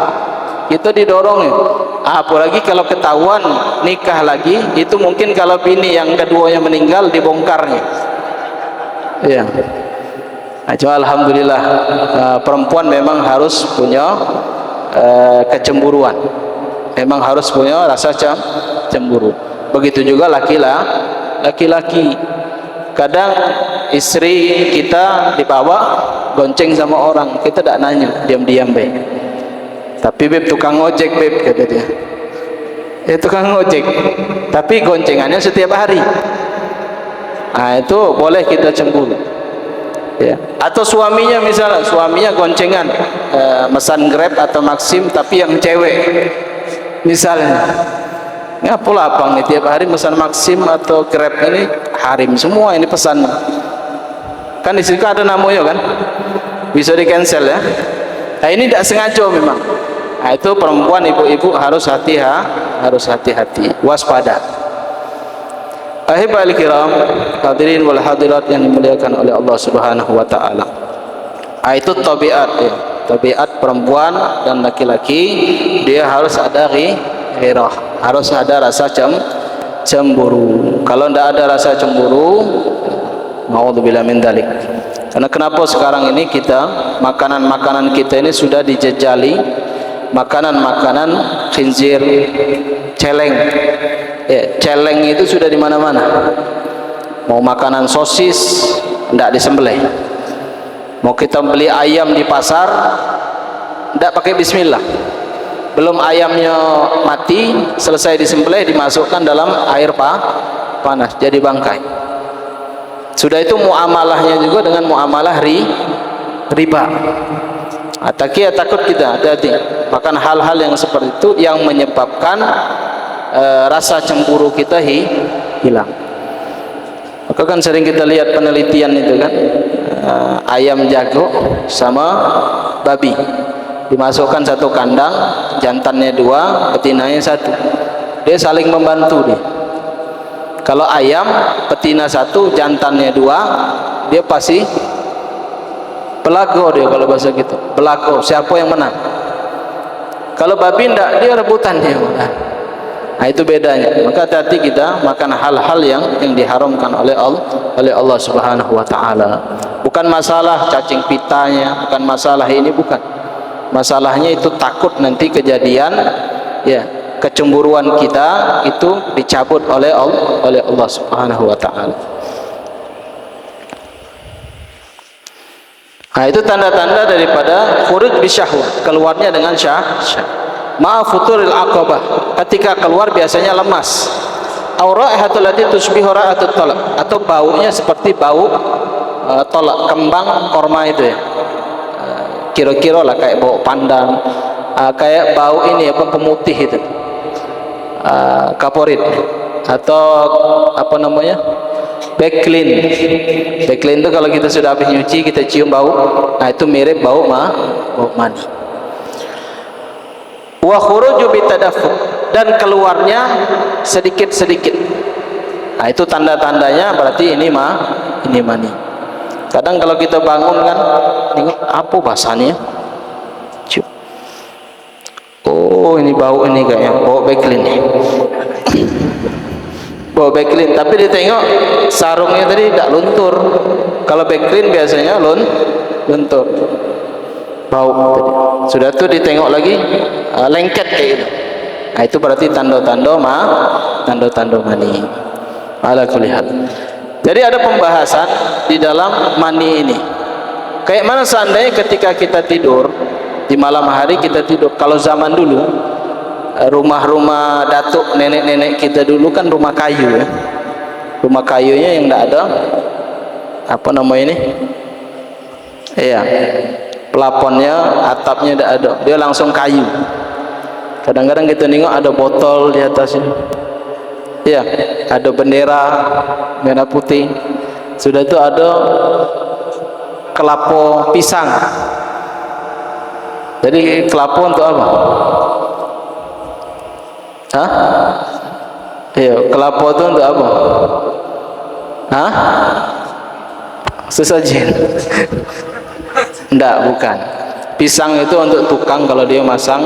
kita didorongnya. Apalagi kalau ketahuan nikah lagi, itu mungkin kalau bini yang keduanya meninggal dibongkarnya. Ya. Nah, cuma alhamdulillah perempuan memang harus punya kecemburuan. Memang harus punya rasa cemburu. Begitu juga laki-laki. Kadang istri kita dibawa gonceng sama orang, kita tidak nanya, diam-diam baik. Tapi Beb tukang ojek Beb, kata dia. Tukang ojek, tapi goncengannya setiap hari. Nah, itu boleh kita cemburu. Ya. Atau suaminya misalnya, suaminya goncengan mesan Grab atau Maxim tapi yang cewek misalnya, ngapa lapang nih tiap hari mesan Maxim atau Grab ini Harim semua ini pesan. Kan di situ ada namanya kan, bisa di cancel ya. Nah, ini tidak sengaja memang. Nah, itu perempuan, ibu-ibu harus hati-hati, waspada. Ahibal kiram, hadirin wal hadirat yang dimuliakan oleh Allah Subhanahu wa taala. Itu tabiat ya. Tabiat perempuan dan laki-laki, dia harus ada ghirah, harus ada rasa cemburu. Kalau tidak ada rasa cemburu, naudzubillah min dzalik. Karena kenapa sekarang ini makanan-makanan kita ini sudah dijejali, makanan-makanan khinzir, celeng. Ya, celeng itu sudah di mana-mana. Mau makanan sosis tidak disembelih. Mau kita beli ayam di pasar tidak pakai bismillah. Belum ayamnya mati, selesai disembelih, dimasukkan dalam air panas jadi bangkai. Sudah itu muamalahnya juga dengan muamalah riba. Takut kita hati-hati. Bahkan hal-hal yang seperti itu yang menyebabkan rasa cemburu kita hilang. Maka kan sering kita lihat penelitian itu kan, ayam jago sama babi dimasukkan satu kandang, jantannya 2, betinanya 1. Dia saling membantu dia. Kalau ayam betina 1, jantannya 2, dia pasti belago dia, kalau bahasa gitu. Belago, siapa yang menang. Kalau babi enggak, dia rebutan dia. Nah, itu bedanya. Maka hati-hati kita makan hal-hal yang diharamkan oleh Allah Subhanahu wa taala. Bukan masalah cacing pitanya, bukan masalah ini, bukan. Masalahnya itu takut nanti kejadian ya, kecemburuan kita itu dicabut oleh Allah Subhanahu wa taala. Nah, itu tanda-tanda daripada khuruj bisyahwah, keluarnya dengan futuril aqabah, ketika keluar biasanya lemas. Aw raihatul lati tusbihu ra'atut talaq, atau baunya seperti bau tolak, kembang korma itu ya. Kira-kira lah kayak bau pandan, kayak bau ini apa, pemutih itu. Kaporit atau apa namanya, backlin. Backlin itu kalau kita sudah habis nyuci, kita cium bau, nah itu mirip bau mani. Wa khuruju bitadaffu, dan keluarnya sedikit-sedikit. Nah, itu tanda-tandanya berarti ini mani. Kadang kalau kita bangun kan, tengok apa bahasanya? Cium. Oh, ini bau ini kayaknya bau backlin. Bau backlin, tapi ditengok sarungnya tadi tidak luntur. Kalau backlin biasanya luntur. Bau tadi. Sudah tuh ditengok lagi lengket kayak gitu. Nah, itu berarti tanda-tanda mani. Ala kulli hal. Jadi ada pembahasan di dalam mani ini. Kayak mana seandainya ketika kita tidur di malam hari, kita tidur. Kalau zaman dulu rumah-rumah datuk nenek-nenek kita dulu kan rumah kayu ya. Rumah kayunya yang tidak ada apa namanya ini? Iya. Pelaponnya, atapnya tidak ada. Dia langsung kayu. Kadang-kadang kita nengok ada botol di atasnya. Iya, ada bendera merah putih. Sudah itu ada kelapa pisang. Jadi kelapa untuk apa? Hah? Iya, kelapa itu untuk apa? Hah? Sesajen. Enggak, bukan. Pisang itu untuk tukang kalau dia masang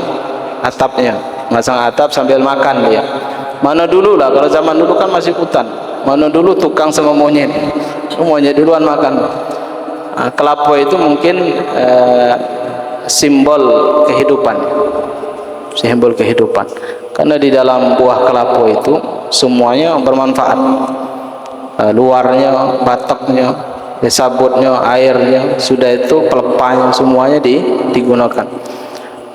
atapnya. Masang atap sambil makan dia. Mana dulu lah, kalau zaman dulu kan masih hutan. Mana dulu tukang sama monyet. Monyet duluan makan. Nah, kelapa itu mungkin simbol kehidupan. Simbol kehidupan. Karena di dalam buah kelapa itu semuanya bermanfaat. Luarnya, batoknya, sabutnya, airnya, sudah itu pelepahnya semuanya digunakan.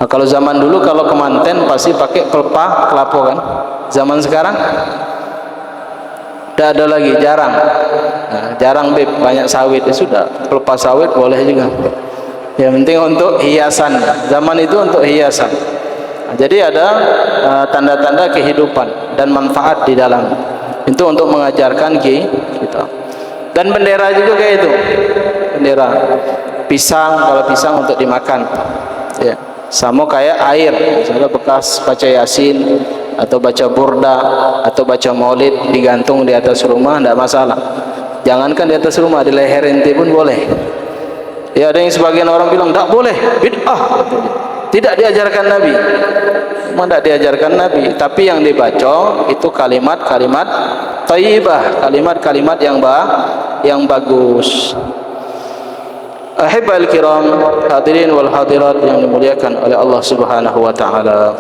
Nah, kalau zaman dulu kalau kemanten pasti pakai pelepah kelapa kan. Zaman sekarang tidak ada lagi, jarang. Nah, jarang banyak sawit, ya sudah pelepah sawit boleh juga. Yang penting untuk hiasan. Zaman itu untuk hiasan. Nah, jadi ada tanda-tanda kehidupan dan manfaat di dalam. Itu untuk mengajarkan kita. Dan bendera juga kayak itu. Bendera pisang, kalau pisang untuk dimakan. Ya. Sama kayak air, misalnya bekas baca Yasin atau baca burda atau baca maulid digantung di atas rumah, tidak masalah. Jangankan di atas rumah, di leher ente pun boleh. Ya, ada yang sebagian orang bilang tak boleh, bid'ah. Tidak diajarkan Nabi. Memang tidak diajarkan Nabi, tapi yang dibaca itu kalimat-kalimat thayyibah, kalimat-kalimat yang bagus. Ahibal kiram, hadirin wal hadirat yang dimuliakan oleh Allah Subhanahu wa taala.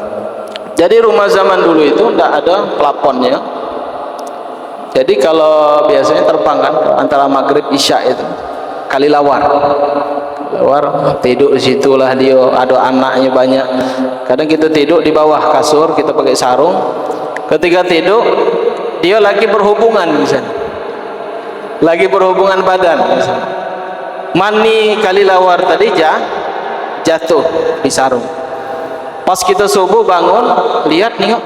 Jadi rumah zaman dulu itu tidak ada plafonnya. Jadi kalau biasanya terbang kan antara maghrib isya itu kali lawar tidur di situlah dia, ada anaknya banyak. Kadang kita tidur di bawah kasur, kita pakai sarung. Ketika tidur dia lagi berhubungan misalnya, lagi berhubungan badan misalnya. Mani kali lawar tadi jatuh di sarung. Pas kita subuh bangun, lihat nih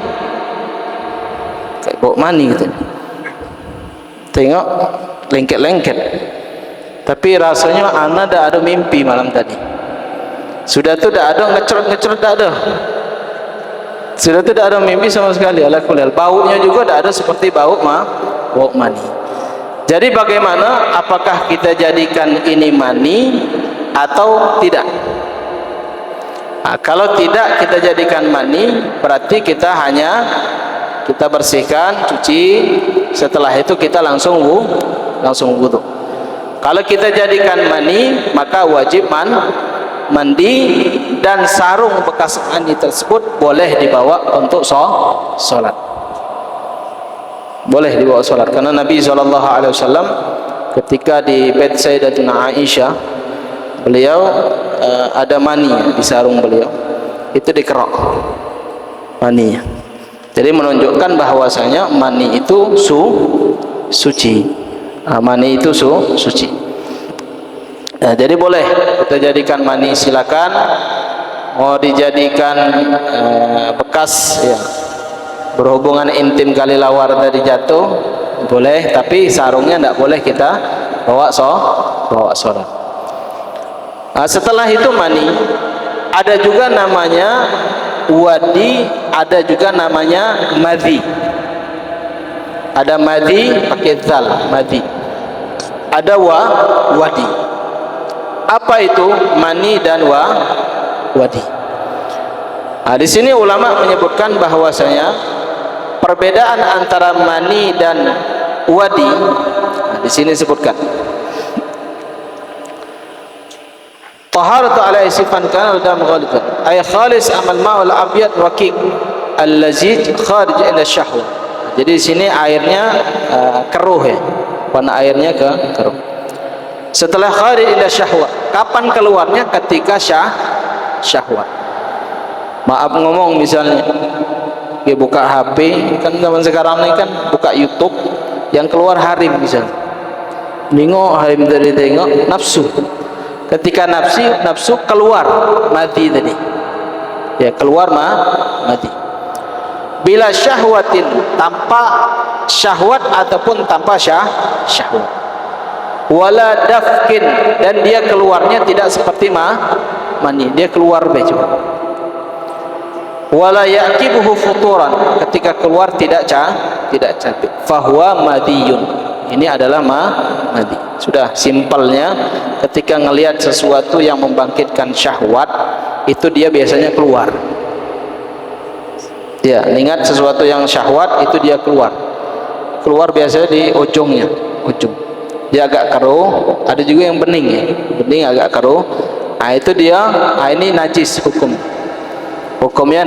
kayak bau mani gitu. Tengok lengket-lengket. Tapi rasanya anak dah ada mimpi malam tadi. Sudah tu dah ada ngecrot-ngecrot dah ada. Sudah tu dah ada mimpi sama sekali. Alhamdulillah. Baunya juga dah ada seperti bau mani. Jadi bagaimana, apakah kita jadikan ini mani atau tidak? Nah, kalau tidak kita jadikan mani, berarti kita bersihkan, cuci, setelah itu kita langsung wudu. Kalau kita jadikan mani, maka wajib mandi, dan sarung bekas mani tersebut boleh dibawa untuk sholat. Boleh dibawa sholat, karena Nabi SAW ketika di bed Sayyidatuna Aisyah, beliau ada mani di sarung beliau, itu dikerok maninya. Jadi menunjukkan bahwasanya mani itu suci. Mani itu suci. Nah, jadi boleh kita jadikan mani, silakan. Mau dijadikan bekas ya, berhubungan intim kali lawar tadi jatuh, boleh, tapi sarungnya tidak boleh kita bawa sholat. Setelah itu mani, ada juga namanya wadi, ada juga namanya madhi. Ada madhi pakai zal, madhi. Ada wadi. Apa itu mani dan wadi? Di sini ulama menyebutkan bahwasanya perbedaan antara mani dan wadi, di sini disebutkan taharatu ala sifan kana dalam ghaliban ay khalis amal ma'ul abyad raqiq allazid kharij ila syahwa. Jadi di sini airnya keruh ya, warna airnya keruh. Setelah kharij ila syahwa, kapan keluarnya? Ketika syahwat. Maaf ngomong, misalnya dia buka HP, kan zaman sekarang ini kan buka YouTube, yang keluar harim misalnya. Nengok harim dari tengok nafsu. Ketika nafsu keluar mati tadi. Ya, keluar mati. Bila syahwatin, tanpa syahwat ataupun tanpa syahwat. Wala dafkin, dan dia keluarnya tidak seperti mani, dia keluar baju. Wala yaqibuhu futuran, ketika keluar tidak cantik. Fahuwa madiyun, ini adalah madi. Sudah simpelnya, ketika ngelihat sesuatu yang membangkitkan syahwat, itu dia biasanya keluar. Ya, ingat sesuatu yang syahwat itu dia keluar biasanya di ujungnya, dia agak keruh. Ada juga yang bening ya, bening agak keruh. Itu dia, ini najis hukumnya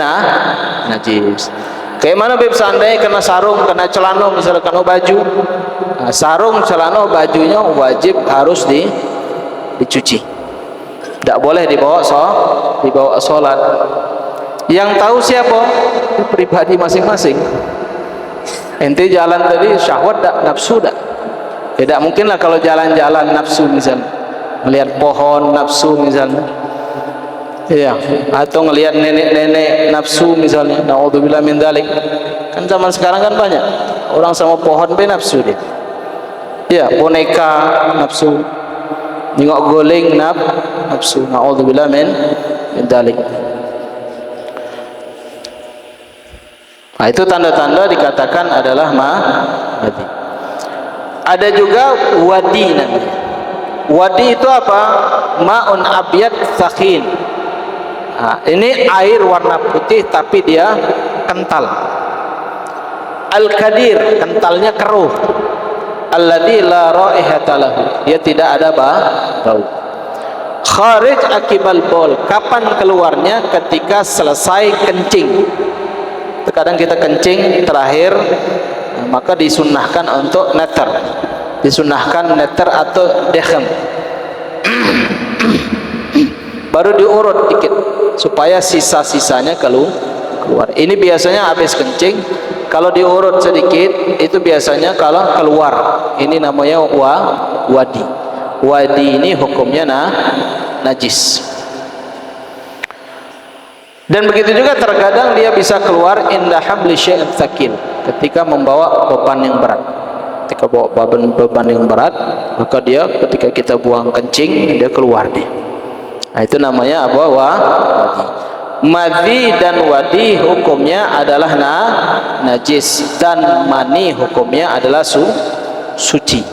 najis. Kayak mana beb, seandainya kena sarung, kena celana, misalnya kena baju, sarung, celana, bajunya wajib harus dicuci. Tidak boleh dibawa sholat. Yang tahu siapa? Pribadi masing-masing. Ente jalan tadi syahwat tak, nafsu tak? Tidak mungkinlah kalau jalan-jalan nafsu misalnya, melihat pohon nafsu misalnya. Iya, atau ngelihat nenek-nenek nafsu misalnya, naudzubillah min dzalik. Kan zaman sekarang kan banyak orang sama pohon nafsu dia. Iya, boneka nafsu, nengok guling nafsu, naudzubillah min dzalik. Nah, itu tanda-tanda dikatakan adalah mati. Ada juga wadi namanya. Wadi itu apa? Ma'un abyad sakhin. Nah, ini air warna putih tapi dia kental. Al-kadir, kentalnya keruh. Alladzi la raihata lahu, dia tidak ada bau. Kharij akibal bol, kapan keluarnya? Ketika selesai kencing. Terkadang kita kencing terakhir, maka disunnahkan untuk neter, disunnahkan neter atau dekhem. Baru diurut dikit supaya sisa-sisanya keluar. Ini biasanya habis kencing, kalau diurut sedikit itu biasanya kalau keluar. Ini namanya wadi. Wadi ini hukumnya najis. Dan begitu juga terkadang dia bisa keluar indah hamli syai'in tsaqil, ketika membawa beban yang berat. Ketika bawa beban yang berat, maka dia ketika kita buang kencing dia keluar dia. Nah, itu namanya apa? Wadi. Madhi dan wadi hukumnya adalah najis, dan mani hukumnya adalah suci.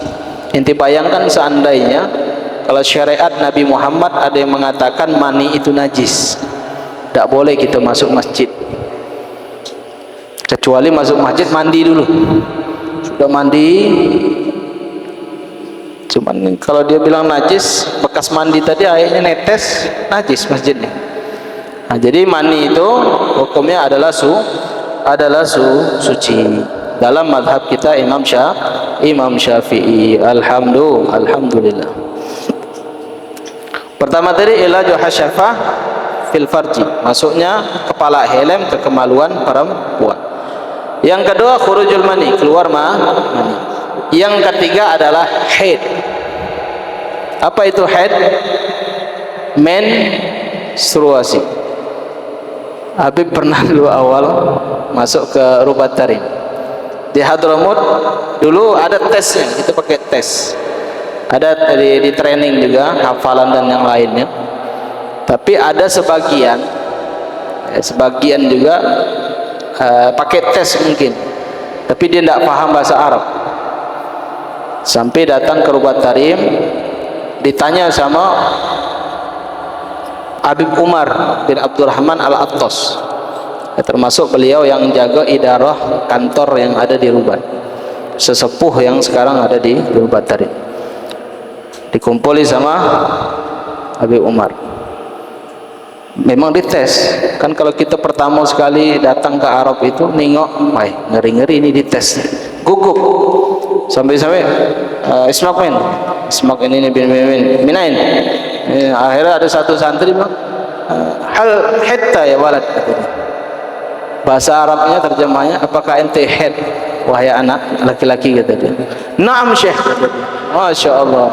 Inti bayangkan seandainya kalau syariat Nabi Muhammad ada yang mengatakan mani itu najis, tidak boleh kita masuk masjid, kecuali masuk masjid mandi dulu. Sudah mandi, cuman kalau dia bilang najis, bekas mandi tadi airnya netes, najis masjidnya. Nah, jadi mani itu hukumnya adalah suci. Dalam mazhab kita Imam Syafi'i. Alhamdulillah. Pertama tadi ilaju hasyafah fil farji, masuknya kepala helm ke kemaluan perempuan. Yang kedua khurujul mani, keluar mani. Yang ketiga adalah haid. Apa itu haid? Menstruasi. Habib pernah dulu awal masuk ke Rubat Tarim di Hadramut, dulu ada tesnya, kita pakai tes, ada di training juga hafalan dan yang lainnya. Tapi ada sebagian juga pakai tes mungkin, tapi dia tidak paham bahasa Arab. Sampai datang ke Rubat Tarim, ditanya sama Habib Umar bin Abdurrahman Al-Attas, termasuk beliau yang jaga idarah kantor yang ada di Rubat, sesepuh yang sekarang ada di Rubat Tarim. Dikumpuli sama Habib Umar, memang dites kan. Kalau kita pertama sekali datang ke Arab itu nengok, wah ngeri-ngeri ini dites, gugup sampai-sampai Ismak ini bin minain. Akhirnya ada satu santri bilang, hal hatta ya walad, bahasa Arabnya terjemahnya, apakah ente head wahai anak laki-laki, kata dia. Naam syekh, kata dia. Masya Allah,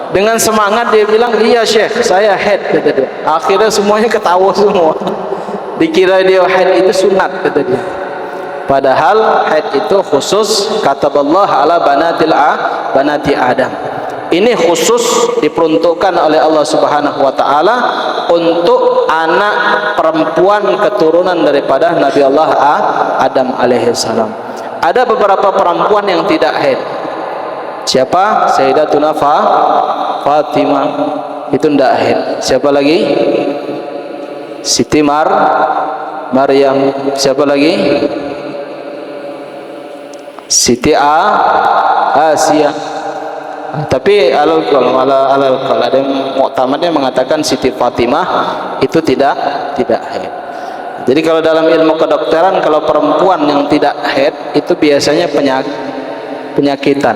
dengan semangat dia bilang, iya syekh saya head, kata dia. Akhirnya semuanya ketawa semua, dikira dia head itu sunat, kata dia. Padahal haid itu khusus kataballah ala banati Adam. Ini khusus diperuntukkan oleh Allah Subhanahu wa taala untuk anak perempuan keturunan daripada Nabi Allah Adam alaihissalam. Ada beberapa perempuan yang tidak haid. Siapa? Sayyidatuna Fatimah, itu tidak haid. Siapa lagi? Siti Maryam. Siapa lagi? Siti Asia. Tapi kalau ada yang muktamadnya mengatakan Siti Fatimah itu tidak haid. Jadi kalau dalam ilmu kedokteran, kalau perempuan yang tidak haid itu biasanya penyakitan,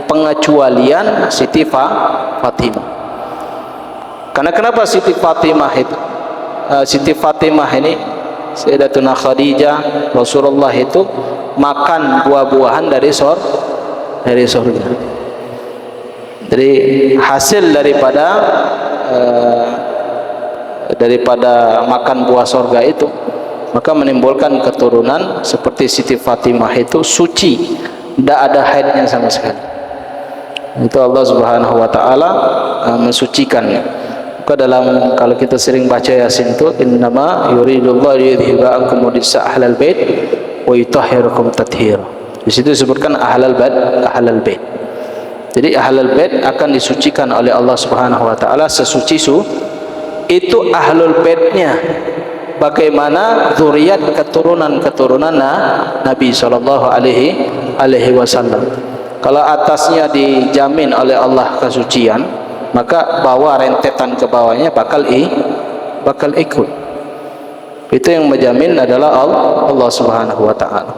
pengecualian Siti Fatimah. Karena kenapa Siti Fatimah itu? Siti Fatimah ini Sayyidatuna Khadijah, Rasulullah itu makan buah-buahan dari surga. Jadi hasil daripada makan buah surga itu, maka menimbulkan keturunan seperti Siti Fatimah itu suci, tidak ada haidnya sama sekali. Itu Allah Subhanahu wa taala mensucikannya. Maka kalau kita sering baca Yasin itu, innama yuridullahu liyudhhiba ankum rijsa ahlal bait wa yutahhirukum tathhira. Di situ disebutkan ahlul bait. Jadi ahlul bait akan disucikan oleh Allah Subhanahu wa taala sesuci itu ahlul baitnya. Bagaimana zuriat keturunan Nabi sallallahu alaihi wasallam. Kalau atasnya dijamin oleh Allah kesucian, maka bawah rentetan ke bawahnya bakal ikut. Itu yang menjamin adalah Allah Subhanahu wa taala.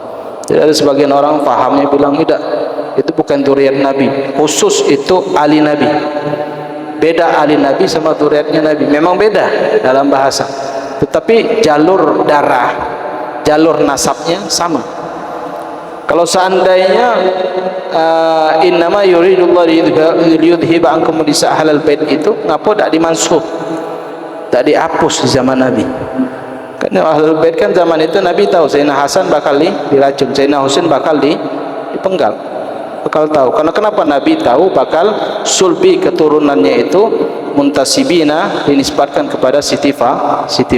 Jadi ada sebagian orang pahamnya bilang tidak, itu bukan zuriat Nabi, khusus itu ahli Nabi. Beda ahli Nabi sama zuriatnya Nabi, memang beda dalam bahasa, tetapi jalur darah, jalur nasabnya sama. Kalau seandainya innama yuridullahu liyudhiba ankum rijsa ahlal bait itu ngapa tak dimansuh, tak dihapus di zaman Nabi? Karena ahlul bait kan zaman itu Nabi tahu Sayyidina Hasan bakal diracun, Sayyidina Husain bakal dipenggal, bakal tahu. Karena kenapa Nabi tahu bakal sulbi keturunannya itu muntasibina dinisbatkan kepada Siti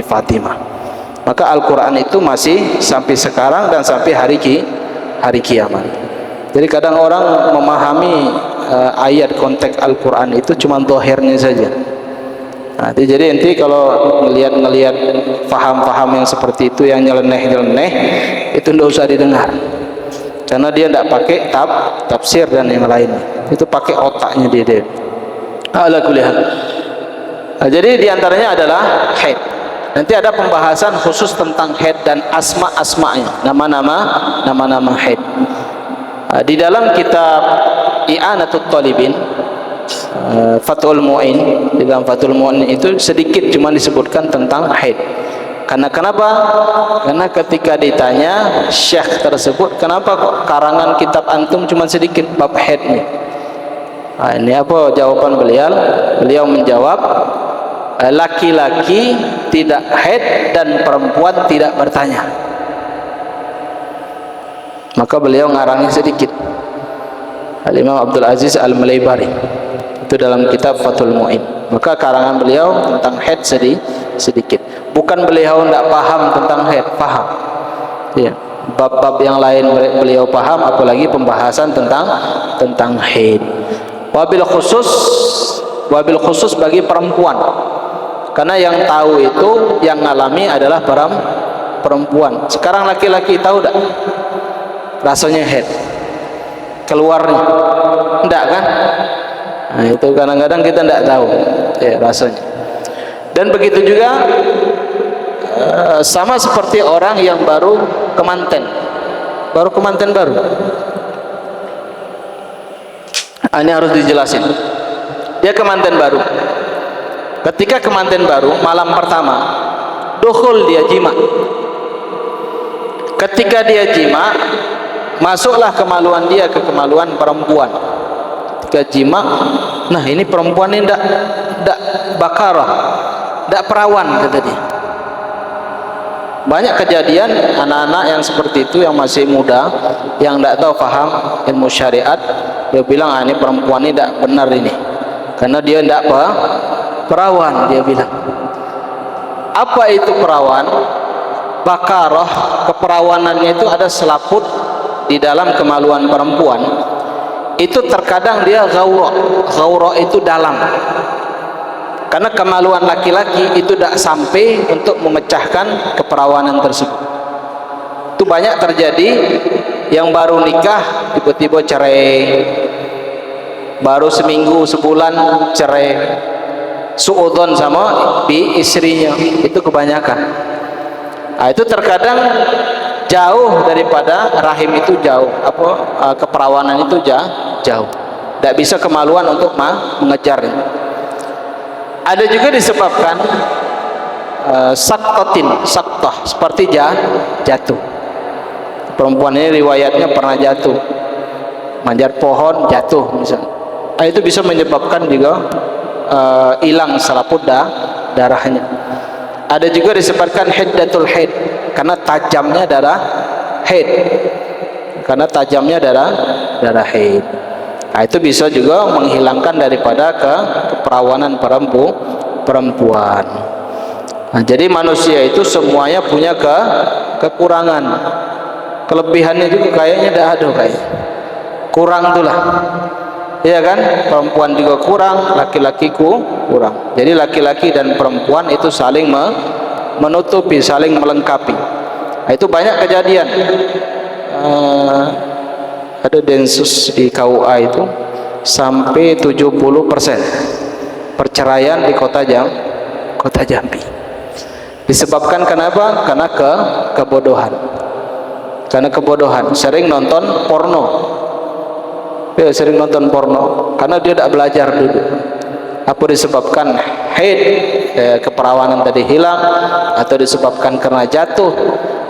Fatimah. Maka Al-Quran itu masih sampai sekarang dan sampai hari kiamat. Jadi kadang orang memahami ayat konteks Al-Quran itu cuma dohirnya saja. Nah, jadi nanti kalau ngelihat faham-faham yang seperti itu, yang nyeleneh itu tidak usah didengar, karena dia tidak pakai tafsir dan yang lainnya, itu pakai otaknya dia. Ala kulli hal. Jadi diantaranya adalah haid. Nanti ada pembahasan khusus tentang haid dan asma-asmanya, nama-nama haid. Di dalam kitab I'anatul Talibin, Fathul Mu'in, di dalam Fathul Mu'in itu sedikit cuma disebutkan tentang haid. Karena kenapa? Karena ketika ditanya syekh tersebut, kenapa kok karangan kitab antum cuma sedikit bab haid ini? Nah, ini apa jawaban beliau? Beliau menjawab, laki-laki tidak haid dan perempuan tidak bertanya. Maka beliau ngarangi sedikit. Al-Imam Abdul Aziz Al-Malaybari itu dalam kitab Fathul Mu'in. Maka karangan beliau tentang haid sedikit. Bukan beliau tidak paham tentang haid, paham. Ya, bab-bab yang lain beliau paham, apalagi pembahasan tentang haid. Wabil khusus bagi perempuan. Karena yang tahu itu, yang ngalami adalah perempuan. Sekarang laki-laki tahu tak rasanya haid? Keluarnya enggak kan? Nah, itu kadang-kadang kita tidak tahu ya rasanya. Dan begitu juga sama seperti orang yang baru kemanten baru. Ini harus dijelasin. Dia kemanten baru. Ketika kemanten baru, malam pertama dukhul, dia jima. Ketika dia jima, masuklah kemaluan dia ke kemaluan perempuan. Ketika jima, nah ini perempuan ini tidak bakarah, tidak perawan, kata dia. Banyak kejadian anak-anak yang seperti itu, yang masih muda, yang tidak tahu paham ilmu syariat, dia bilang, ini perempuan ini tidak benar ini, karena dia tidak perawan. Dia bilang, apa itu perawan? Bakarah, keperawanannya itu ada selaput di dalam kemaluan perempuan. Itu terkadang dia ghaurah itu dalam, karena kemaluan laki-laki itu tidak sampai untuk memecahkan keperawanan tersebut. Itu banyak terjadi, yang baru nikah tiba-tiba cerai, baru seminggu sebulan cerai, suudzon sama istrinya, itu kebanyakan. Nah, itu terkadang jauh daripada rahim itu jauh, keperawanan itu jauh, tidak bisa kemaluan untuk mengejarnya. Ada juga disebabkan saktah, seperti jatuh. Perempuan ini riwayatnya pernah jatuh, manjat pohon jatuh misalnya. Nah, itu bisa menyebabkan juga hilang selaput darahnya. Ada juga disebabkan hiddatul haid, karena tajamnya darah haid. Darah haid. Nah, itu bisa juga menghilangkan daripada keperawanan perempuan. Nah, jadi manusia itu semuanya punya kekurangan. kelebihannya juga kayaknya dah ada kayak kurang itulah, iya kan? Perempuan juga kurang, laki-laki kurang. Jadi laki-laki dan perempuan itu saling menutupi, saling melengkapi. Nah, itu banyak kejadian. Ada densus di KUA itu sampai 70% perceraian di kota Jambi. Disebabkan kenapa? Karena kebodohan. Karena kebodohan, sering nonton porno. Ya, sering nonton porno karena dia tidak belajar dulu. Apa disebabkan haid, keperawanan tadi hilang, atau disebabkan karena jatuh,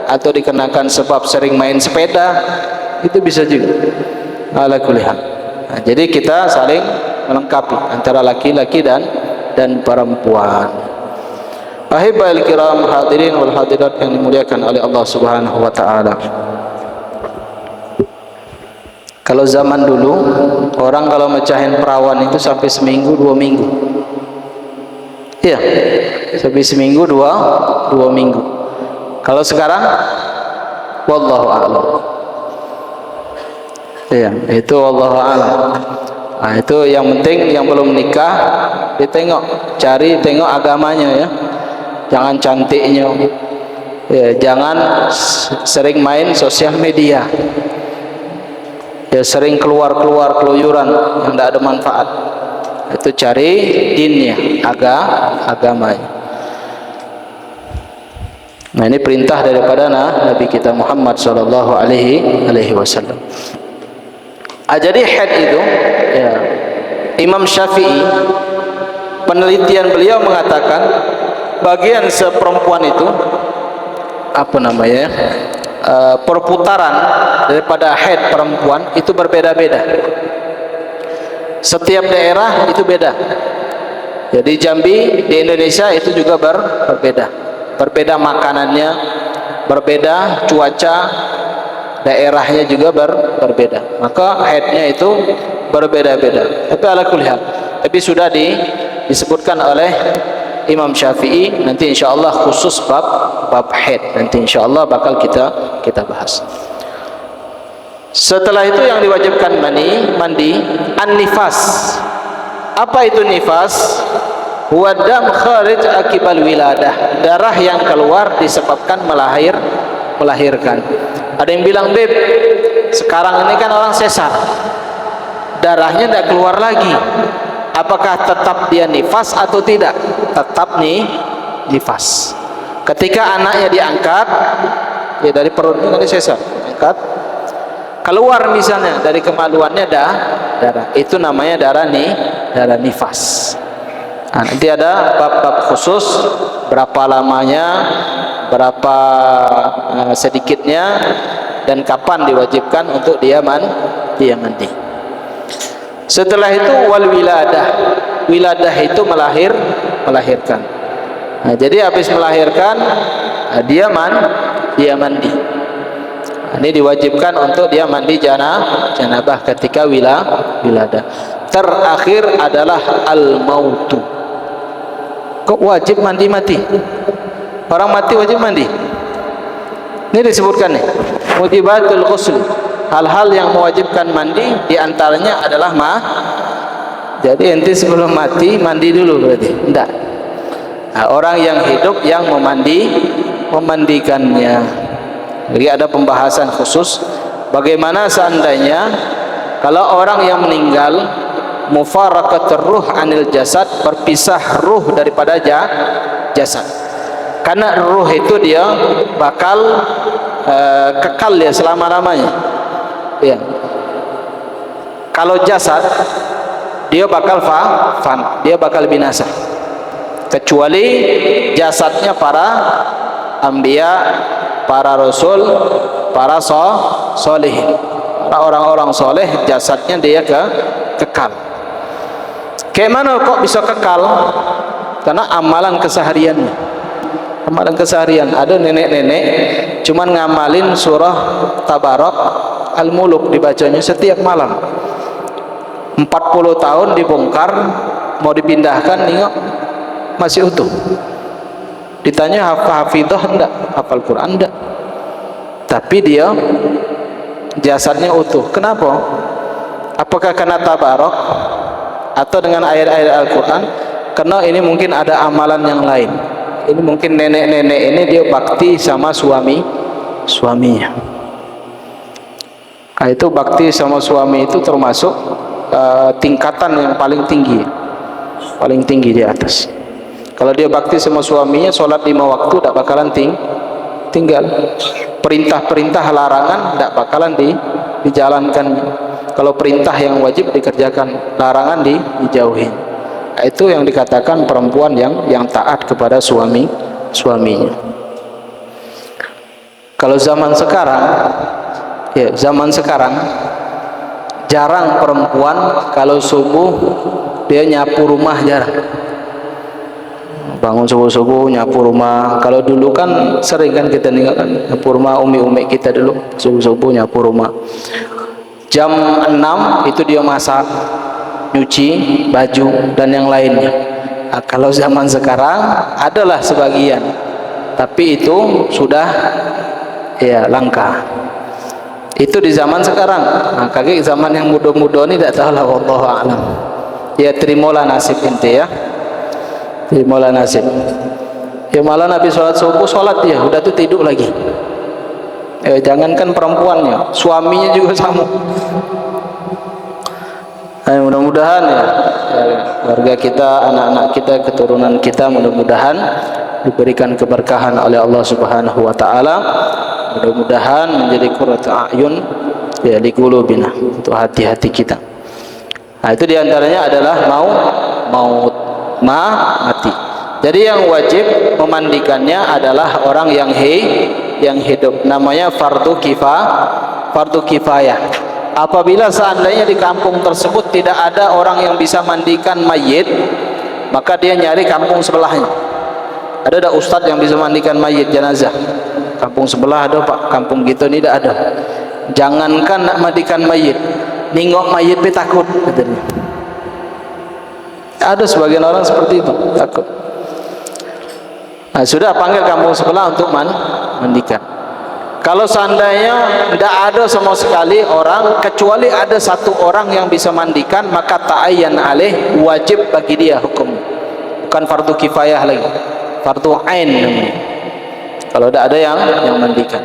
atau dikenakan sebab sering main sepeda, itu bisa juga. Ala kulli hal. Nah, jadi kita saling melengkapi antara laki-laki dan perempuan. Ahibal kiram hadirin wal hadirat yang dimuliakan oleh Allah Subhanahu wa taala. Kalau zaman dulu orang kalau mecahin perawan itu sampai seminggu 2 minggu. Iya, sampai seminggu 2 minggu. Kalau sekarang wallahu a'lam. Iya, itu wallahu a'lam. Nah, itu yang penting yang belum nikah tengok agamanya ya. Jangan cantiknya. Ya, jangan sering main sosial media. Ya, sering keluar keluyuran yang tidak ada manfaat. Itu cari dinnya, agamanya. Nah, ini perintah daripada Nabi kita Muhammad sallallahu alaihi wasallam. Jadi haid itu ya, Imam Syafi'i penelitian beliau mengatakan bagian seperempuan itu apa namanya? Perputaran daripada haid perempuan itu berbeda-beda. Setiap daerah itu beda. Jadi Jambi di Indonesia itu juga berbeda. Berbeda makanannya, berbeda cuaca, daerahnya juga berbeda. Maka haidnya itu berbeda-beda. Tapi ala kulli hal, tapi sudah disebutkan oleh Imam Syafi'i, nanti insyaallah khusus bab haid, nanti insyaallah bakal kita bahas. Setelah itu yang diwajibkan mandi an-nifas. Apa itu nifas? Huwa dam kharij akibal wiladah, darah yang keluar disebabkan melahirkan. Ada yang bilang, "Beb, sekarang ini kan orang sesar, darahnya tidak keluar lagi. Apakah tetap dia nifas atau tidak?" Tetap nifas. Ketika anaknya diangkat, ya dari perutnya dari sesar, angkat, keluar misalnya dari kemaluannya darah, itu namanya darah nifas. Nah, nanti ada bab-bab khusus berapa lamanya, berapa sedikitnya, dan kapan diwajibkan untuk dia mandi. Setelah itu wal wiladah itu melahirkan. Nah, jadi habis melahirkan dia mandi. Nah, ini diwajibkan untuk dia mandi janabah ketika wiladah. Terakhir adalah al-mautu. Kok wajib mati? Orang mati wajib mandi. Ini disebutkan nih, mujibatul ghusl. Hal-hal yang mewajibkan mandi diantaranya adalah jadi ente sebelum mandi dulu berarti? Enggak. Nah, orang yang hidup yang memandikannya. Jadi ada pembahasan khusus bagaimana seandainya kalau orang yang meninggal mufaraqatur ruh anil jasad, berpisah ruh daripada jasad. Karena ruh itu dia bakal kekal ya selama-lamanya. Ya. Kalau jasad dia bakal dia bakal binasa. Kecuali jasadnya para anbiya, para rasul, para solihin. Para orang-orang soleh jasadnya dia kekal. Kayak mana kok bisa kekal? Karena amalan kesehariannya. Amalan keseharian, ada nenek-nenek cuman ngamalin surah Tabarak Al-Muluk dibacanya setiap malam. 40 tahun dibongkar, mau dipindahkan, nengok masih utuh. Ditanya hafidhah enggak? Hafal Quran enggak? Tapi dia jasadnya utuh. Kenapa? Apakah karena tabarok atau dengan ayat-ayat Al-Quran? Karena ini mungkin ada amalan yang lain. Ini mungkin nenek-nenek ini dia bakti sama suaminya. Nah, itu bakti sama suami itu termasuk tingkatan yang paling tinggi di atas. Kalau dia bakti sama suaminya, sholat 5 waktu tidak bakalan tinggal. Perintah-perintah larangan tidak bakalan dijalankan. Kalau perintah yang wajib dikerjakan, larangan dijauhin. Nah, itu yang dikatakan perempuan yang taat kepada suaminya. Kalau zaman sekarang jarang perempuan kalau subuh dia nyapu rumah, jarang. Bangun subuh-subuh nyapu rumah. Kalau dulu kan sering kan kita ninggalkan nyapu rumah umi-umi kita dulu, subuh-subuh nyapu rumah. Jam 6 itu dia masak, nyuci baju dan yang lainnya. Nah, kalau zaman sekarang adalah sebagian, tapi itu sudah langka. Itu di zaman sekarang. Nah, kaki zaman yang muda-muda ini tidak tahu lah, wallahu a'lam. Ya, terimalah nasib ente ya. Terimalah nasib. Ya, malah Nabi sholat subuh, sholat dia udah tuh tidur lagi. Jangankan perempuannya, suaminya juga sama. Mudah-mudahan ya keluarga kita, anak-anak kita, keturunan kita mudah-mudahan diberikan keberkahan oleh Allah Subhanahu wa taala. Mudah-mudahan menjadi qurratu a'yun ya li qulubina, untuk hati-hati kita. Nah, itu diantaranya adalah mati. Jadi yang wajib memandikannya adalah orang yang hidup. Namanya fardu kifayah. Apabila seandainya di kampung tersebut tidak ada orang yang bisa mandikan mayit, maka dia nyari kampung sebelahnya. Ada ustadz yang bisa mandikan mayit jenazah? Kampung sebelah ada pak, kampung gitu ini tidak ada. Jangankan nak mandikan mayit, ningok mayit be takut katanya. Ada sebagian orang seperti itu, takut. Nah, sudah panggil kampung sebelah untuk mandikan. Kalau seandainya tidak ada sama sekali orang, kecuali ada satu orang yang bisa mandikan, maka ta'ayyan alaih, wajib bagi dia hukum. Bukan fardu kifayah lagi, fardu ain namanya. Kalau tidak ada yang mandikan.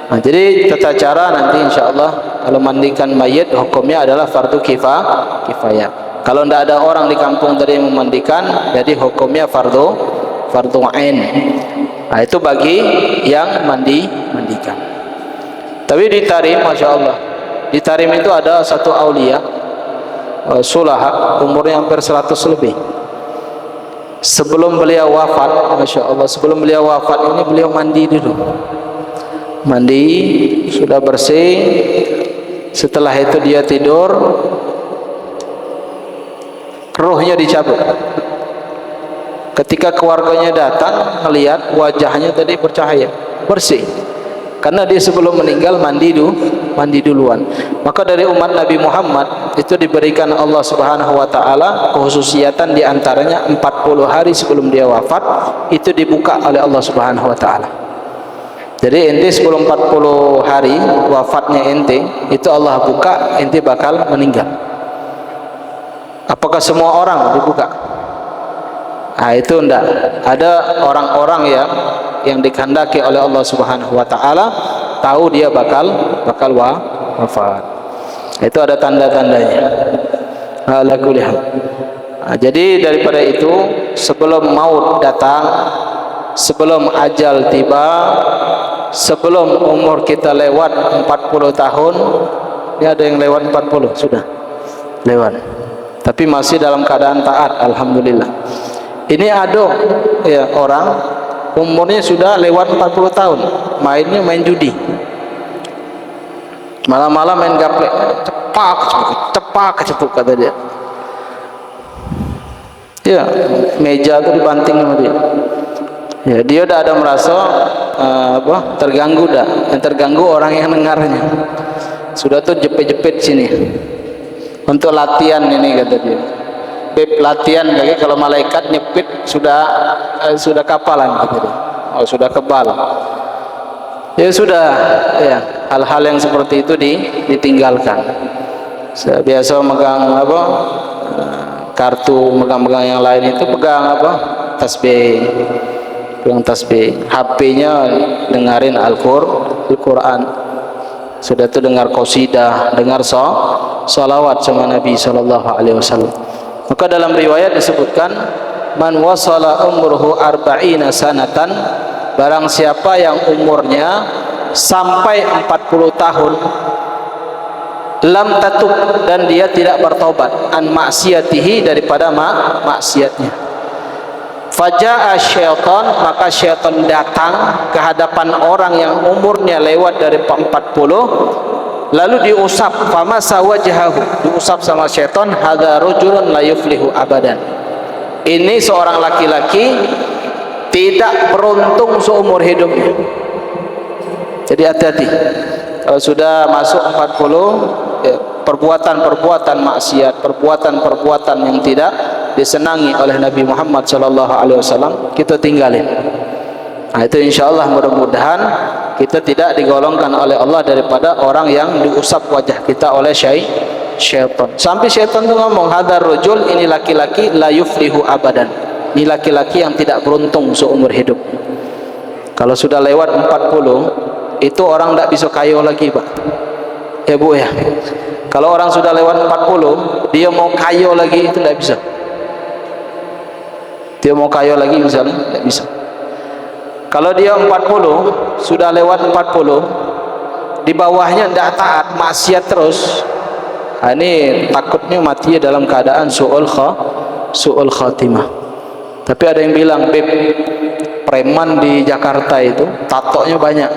Nah, jadi tata cara nanti insya Allah kalau mandikan mayit hukumnya adalah fardu kifayah. Kalau tidak ada orang di kampung tadi yang memandikan, jadi hukumnya fardu ain. Nah, itu bagi yang mandikan. Tapi di Tarim, masya Allah, di Tarim itu ada satu aulia sulaha, umurnya hampir 100 lebih. Sebelum beliau wafat, masya Allah, sebelum beliau wafat ini beliau mandi dulu. Mandi sudah bersih. Setelah itu dia tidur, ruhnya dicabut. Ketika keluarganya datang melihat wajahnya tadi bercahaya, bersih, karena dia sebelum meninggal mandi duluan. Maka dari umat Nabi Muhammad itu diberikan Allah Subhanahu wa taala kekhususiatan, di antaranya 40 hari sebelum dia wafat itu dibuka oleh Allah Subhanahu wa taala. Jadi ente sebelum 40 hari wafatnya ente itu Allah buka, ente bakal meninggal. Apakah semua orang dibuka? Nah, itu enggak. Ada orang-orang yang dikehendaki oleh Allah Subhanahu wa taala, tahu dia bakal wafat. Itu ada tanda-tandanya. Ala kulli hal. Nah, jadi daripada itu, sebelum maut datang, sebelum ajal tiba, sebelum umur kita lewat 40 tahun, ini ada yang lewat 40 sudah lewat. Tapi masih dalam keadaan taat, alhamdulillah. Ini ada ya orang umurnya sudah lewat 40 tahun, mainnya main judi, malam-malam main gaplek, cepak kata dia. Ya, meja itu dibanting sama dia. Ya, dia udah ada merasa terganggu dah. Yang terganggu orang yang dengarnya. Sudah tuh jepit-jepit sini. Untuk latihan ini kata dia. Latihan lagi kalau malaikat nyepit sudah kapalan gitu. Oh, sudah kebal. Ya sudah ya. hal-hal yang seperti itu ditinggalkan. Biasa megang apa, kartu, megang-megang yang lain itu pegang apa, tasbih, pegang tasbih. HP-nya dengerin Al-Quran. Sudah itu dengar qasidah, dengar salawat sama Nabi SAW. Maka dalam riwayat disebutkan, man wasala umruhu arba'ina sanatan, barang siapa yang umurnya sampai 40 tahun, lam tatub, dan dia tidak bertobat, an maksiatihi, daripada maksiatnya. Faja'a syaitan, maka syaitan datang ke hadapan orang yang umurnya lewat dari 40, lalu diusap, famasa wajhahu, diusap sama syaitan, hadza rajulun la yuflihu abadan, ini seorang laki-laki tidak beruntung seumur hidupnya. Jadi hati-hati, kalau sudah masuk 40, perbuatan-perbuatan maksiat, perbuatan-perbuatan yang tidak disenangi oleh Nabi Muhammad SAW, kita tinggalin. Nah, itu insyaallah mudah-mudahan kita tidak digolongkan oleh Allah daripada orang yang diusap wajah kita oleh syaitan. Sampai syaitan itu ngomong, hadar rajul, ini laki-laki, la yuflihu abadan, ini laki-laki yang tidak beruntung seumur hidup. Kalau sudah lewat 40, itu orang tidak bisa kayo lagi, Pak. Ya Bu ya. Kalau orang sudah lewat 40, dia mau kayo lagi itu tidak bisa. Dia mau kayo lagi misalnya, tidak bisa. Kalau dia 40, sudah lewat 40, di bawahnya tidak taat, maksiat terus, nah, ini takutnya mati dalam keadaan su'ul khatimah. Tapi ada yang bilang, Beb, preman di Jakarta itu tatonya banyak,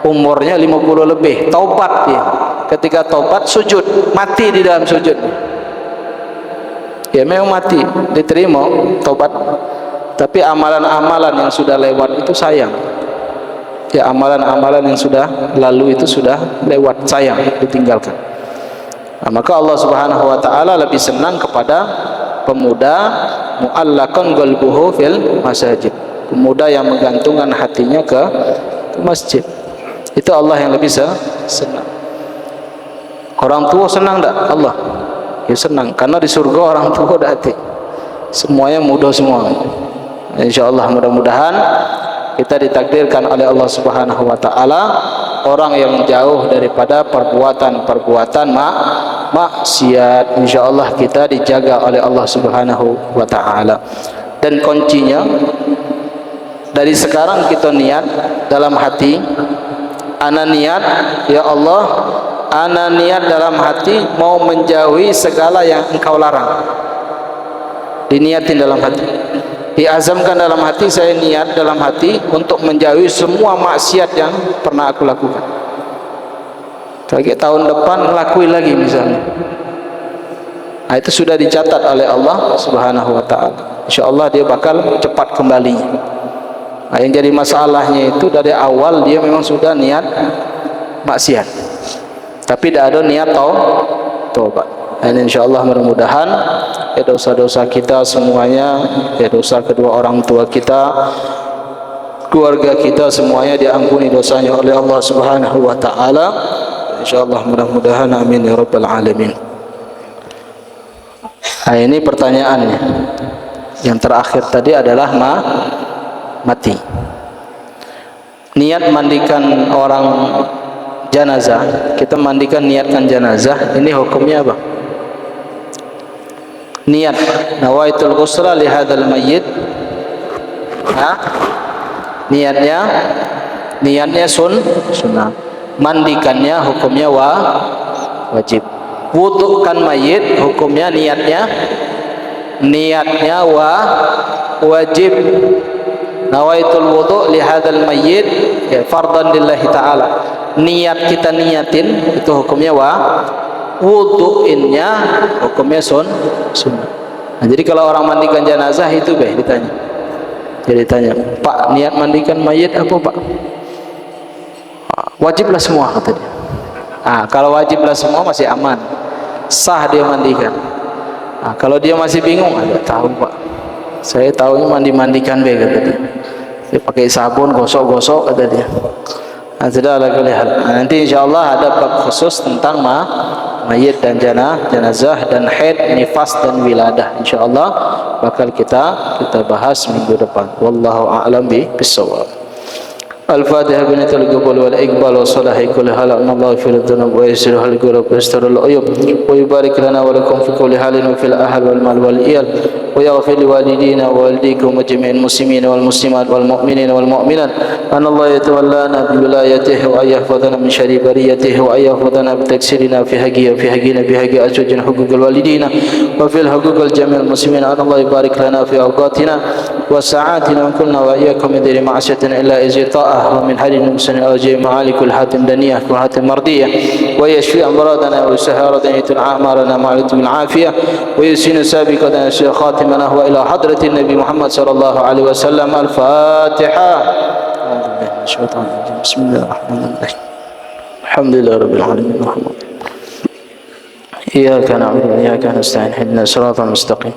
umurnya 50 lebih, taubat dia. Ketika taubat, sujud, mati di dalam sujud. Ya memang mati, diterima taubat. Tapi amalan-amalan yang sudah lewat itu sayang. Ya, amalan-amalan yang sudah lalu itu sudah lewat, sayang, ditinggalkan. Nah, maka Allah Subhanahu wa taala lebih senang kepada pemuda mu'allaqan qalbuhu fil masajid, pemuda yang menggantungkan hatinya ke masjid. Itu Allah yang lebih senang. Orang tua senang tak? Allah ya senang, karena di surga orang tua dah hati, semuanya mudah semua. InsyaAllah mudah-mudahan kita ditakdirkan oleh Allah Subhanahu wa taala orang yang jauh daripada perbuatan-perbuatan maksiat. InsyaAllah kita dijaga oleh Allah Subhanahu wa taala. Dan kuncinya dari sekarang kita niat dalam hati, ana niat, ya Allah, ana niat dalam hati mau menjauhi segala yang Engkau larang. Diniatin dalam hati, diazamkan dalam hati, saya niat dalam hati untuk menjauhi semua maksiat yang pernah aku lakukan. Lagi tahun depan ngelakuin lagi misalnya. Nah, itu sudah dicatat oleh Allah Subhanahu wa taala. Insyaallah dia bakal cepat kembali. Nah, yang jadi masalahnya itu dari awal dia memang sudah niat maksiat, tapi tidak ada niat taubat. Dan insyaallah mudah-mudahan ya dosa-dosa kita semuanya, ya dosa kedua orang tua kita, keluarga kita semuanya diampuni dosanya oleh Allah Subhanahu wa taala. Insyaallah mudah-mudahan, amin ya rabbal alamin. Nah, ini pertanyaannya. Yang terakhir tadi adalah mati. Niat mandikan orang jenazah, kita mandikan, niatkan jenazah, ini hukumnya apa? Niat nawaitul ghusla li hadzal mayyit. Niatnya sunnah. Mandikannya hukumnya wajib. Wudukan mayit hukumnya niatnya wajib. Nawaitul wudu li hadzal mayyit ya fardhan lillahi taala. Niat kita niatin itu hukumnya wudu'innya hukumnya sunnah. Nah, jadi kalau orang mandikan jenazah itu ditanya. Jadi tanya, Pak, niat mandikan mayit apa, Pak? Wajiblah semua katanya. Kalau wajiblah semua masih aman, sah dia mandikan. Kalau dia masih bingung, ada tahu Pak, saya tahunya mandi-mandikan kata dia. Dia pakai sabun gosok-gosok kata dia. Sudah ala kulli hal. Nanti insyaallah ada bab khusus tentang mayit dan jenazah dan haid, nifas dan wiladah. Insyaallah bakal kita bahas minggu depan. Wallahu a'lam bissawab. الفاتحة بنت القبول والإقبال والصلاح كل حال أن الله يغفر الذنوب ويسر القلوب ويستر العيوب ويبارك لنا ولكم في كل حال وفي الأهل والمال والإيال ويغفر لوالدينا ووالديكم وجميع المسلمين والمسلمات والمؤمنين والمؤمنات أن الله يتولانا بولايته وأن يحفظنا من شر بريته وأن يحفظنا بتكسيرنا في حقنا بحق أزواج حقوق الوالدين وفي الحقوق الجميع المسلمين أن الله يبارك لنا في أوقاتنا وساعاتنا وكلنا وإياكم من دير معصية إلا إذ طاعة ومن حال المسلمين أوجه معالي كل حاتم دنية كل حاتم مرضية ويشفي أمراضنا ويسهر دنية أعمارنا مع لطف العافية ويسين سابقنا خاتمنا وإلى حضرة النبي محمد صلى الله عليه وسلم. الفاتحة. بسم الله الرحمن الرحيم. الحمد لله رب العالمين الرحمن إياك نعبد وإياك نستعين اهدنا الصراط المستقيم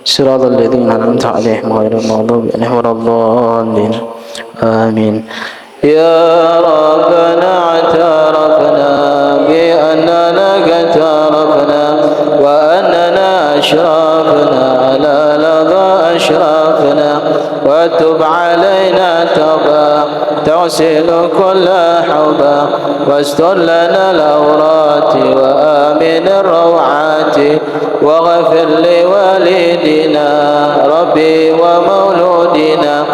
صراط الذين أنعمت عليهم غير المغضوب عليهم ولا الضالين آمين. يا ربنا اعترفنا بأننا اقترفنا وأننا أشرفنا على لظى أشرفنا وتب علينا توبة تغسل كل حوبة واستر لنا الأورات وآمن الروعات واغفر لوالدنا ربي ومولودنا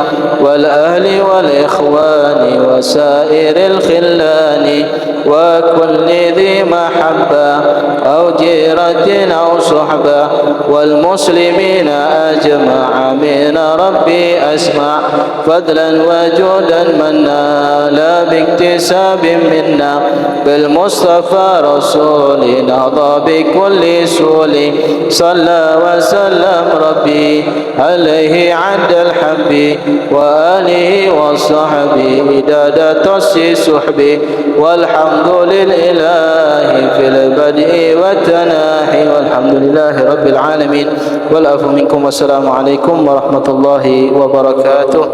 والأهل والإخوان وسائر الخلان وكل ذي محبة أو جيرة أو صحبة والمسلمين أجمع من ربي أسمع فضلا وجودا منا لا باكتساب منا بالمصطفى رسولنا بكل سول صلى وسلم ربي عليه عد الحب وآله وصحبه مداد تسي صحبه والحمد لله في البدء والتناحي والحمد لله رب العالمين والعفو منكم والسلام عليكم ورحمة الله وبركاته.